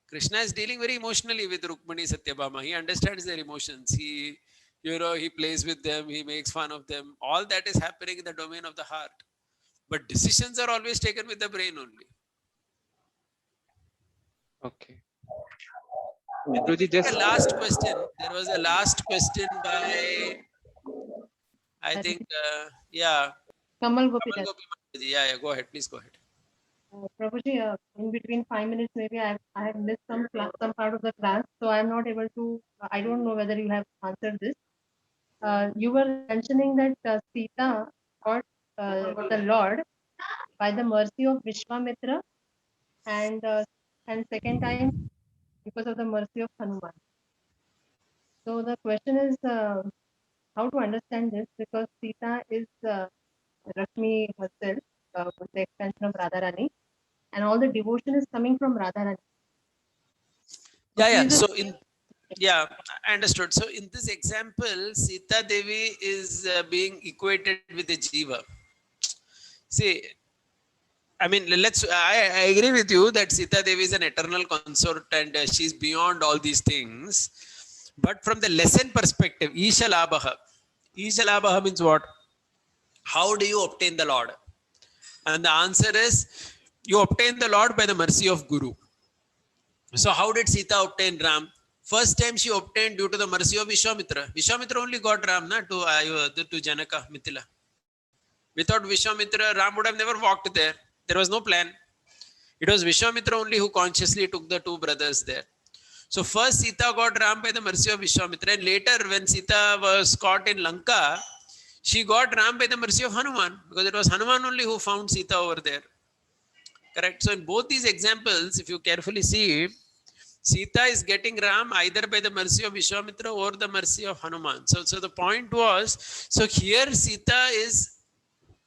Krishna is dealing very emotionally with Rukmini, Satyabhama. He understands their emotions. He, you know, he plays with them. He makes fun of them. All that is happening in the domain of the heart. But decisions are always taken with the brain only. Okay. Broji, A just last question. There was a last question by, I think, yeah, Kamal Kamal Gopidas. Gopi Mataji. Yeah, go ahead. Please go ahead. Prabhuji, in between 5 minutes, maybe I had missed some part of the class, so I'm not able to. I don't know whether you have answered this. You were mentioning that Sita got the Lord by the mercy of Vishwamitra, and second time because of the mercy of Hanuman. So the question is how to understand this, because Sita is Lakshmi herself, with the extension of Radharani, and all the devotion is coming from Radharani. Yeah, yeah. Please So in, yeah, I understood. So in this example, Sita Devi is being equated with a jiva. See, I mean, I agree with you that Sita Devi is an eternal consort and she's beyond all these things. But from the lesson perspective, Isha Labhaha. Isha Labhaha means what? How do you obtain the Lord? And the answer is, you obtain the Lord by the mercy of Guru. So how did Sita obtain Ram? First time she obtained due to the mercy of Vishwamitra. Vishwamitra only got Ram to Janaka, Mithila. Without Vishwamitra, Ram would have never walked there. There was no plan. It was Vishwamitra only who consciously took the two brothers there. So first Sita got Ram by the mercy of Vishwamitra, and later when Sita was caught in Lanka, she got Ram by the mercy of Hanuman, because it was Hanuman only who found Sita over there. Correct. So in both these examples, if you carefully see, Sita is getting Ram either by the mercy of Vishwamitra or the mercy of Hanuman. So the point was, so here Sita is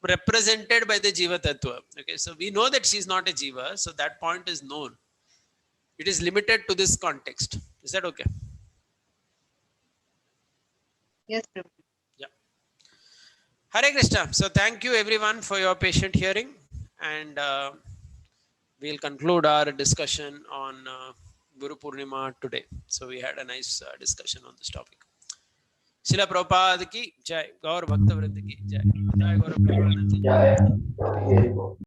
represented by the Jiva Tattva. Okay, so we know that she is not a Jiva, so that point is known. It is limited to this context. Is that okay? yes, Prabhu. Yeah. Hare Krishna. So thank you everyone for your patient hearing, and we'll conclude our discussion on Guru Purnima today. So we had a nice discussion on this topic. Srila Prabhupada ki jai, Gaur Bhakta Vrinda ki jai, jai Gaur Premanand ji. Hare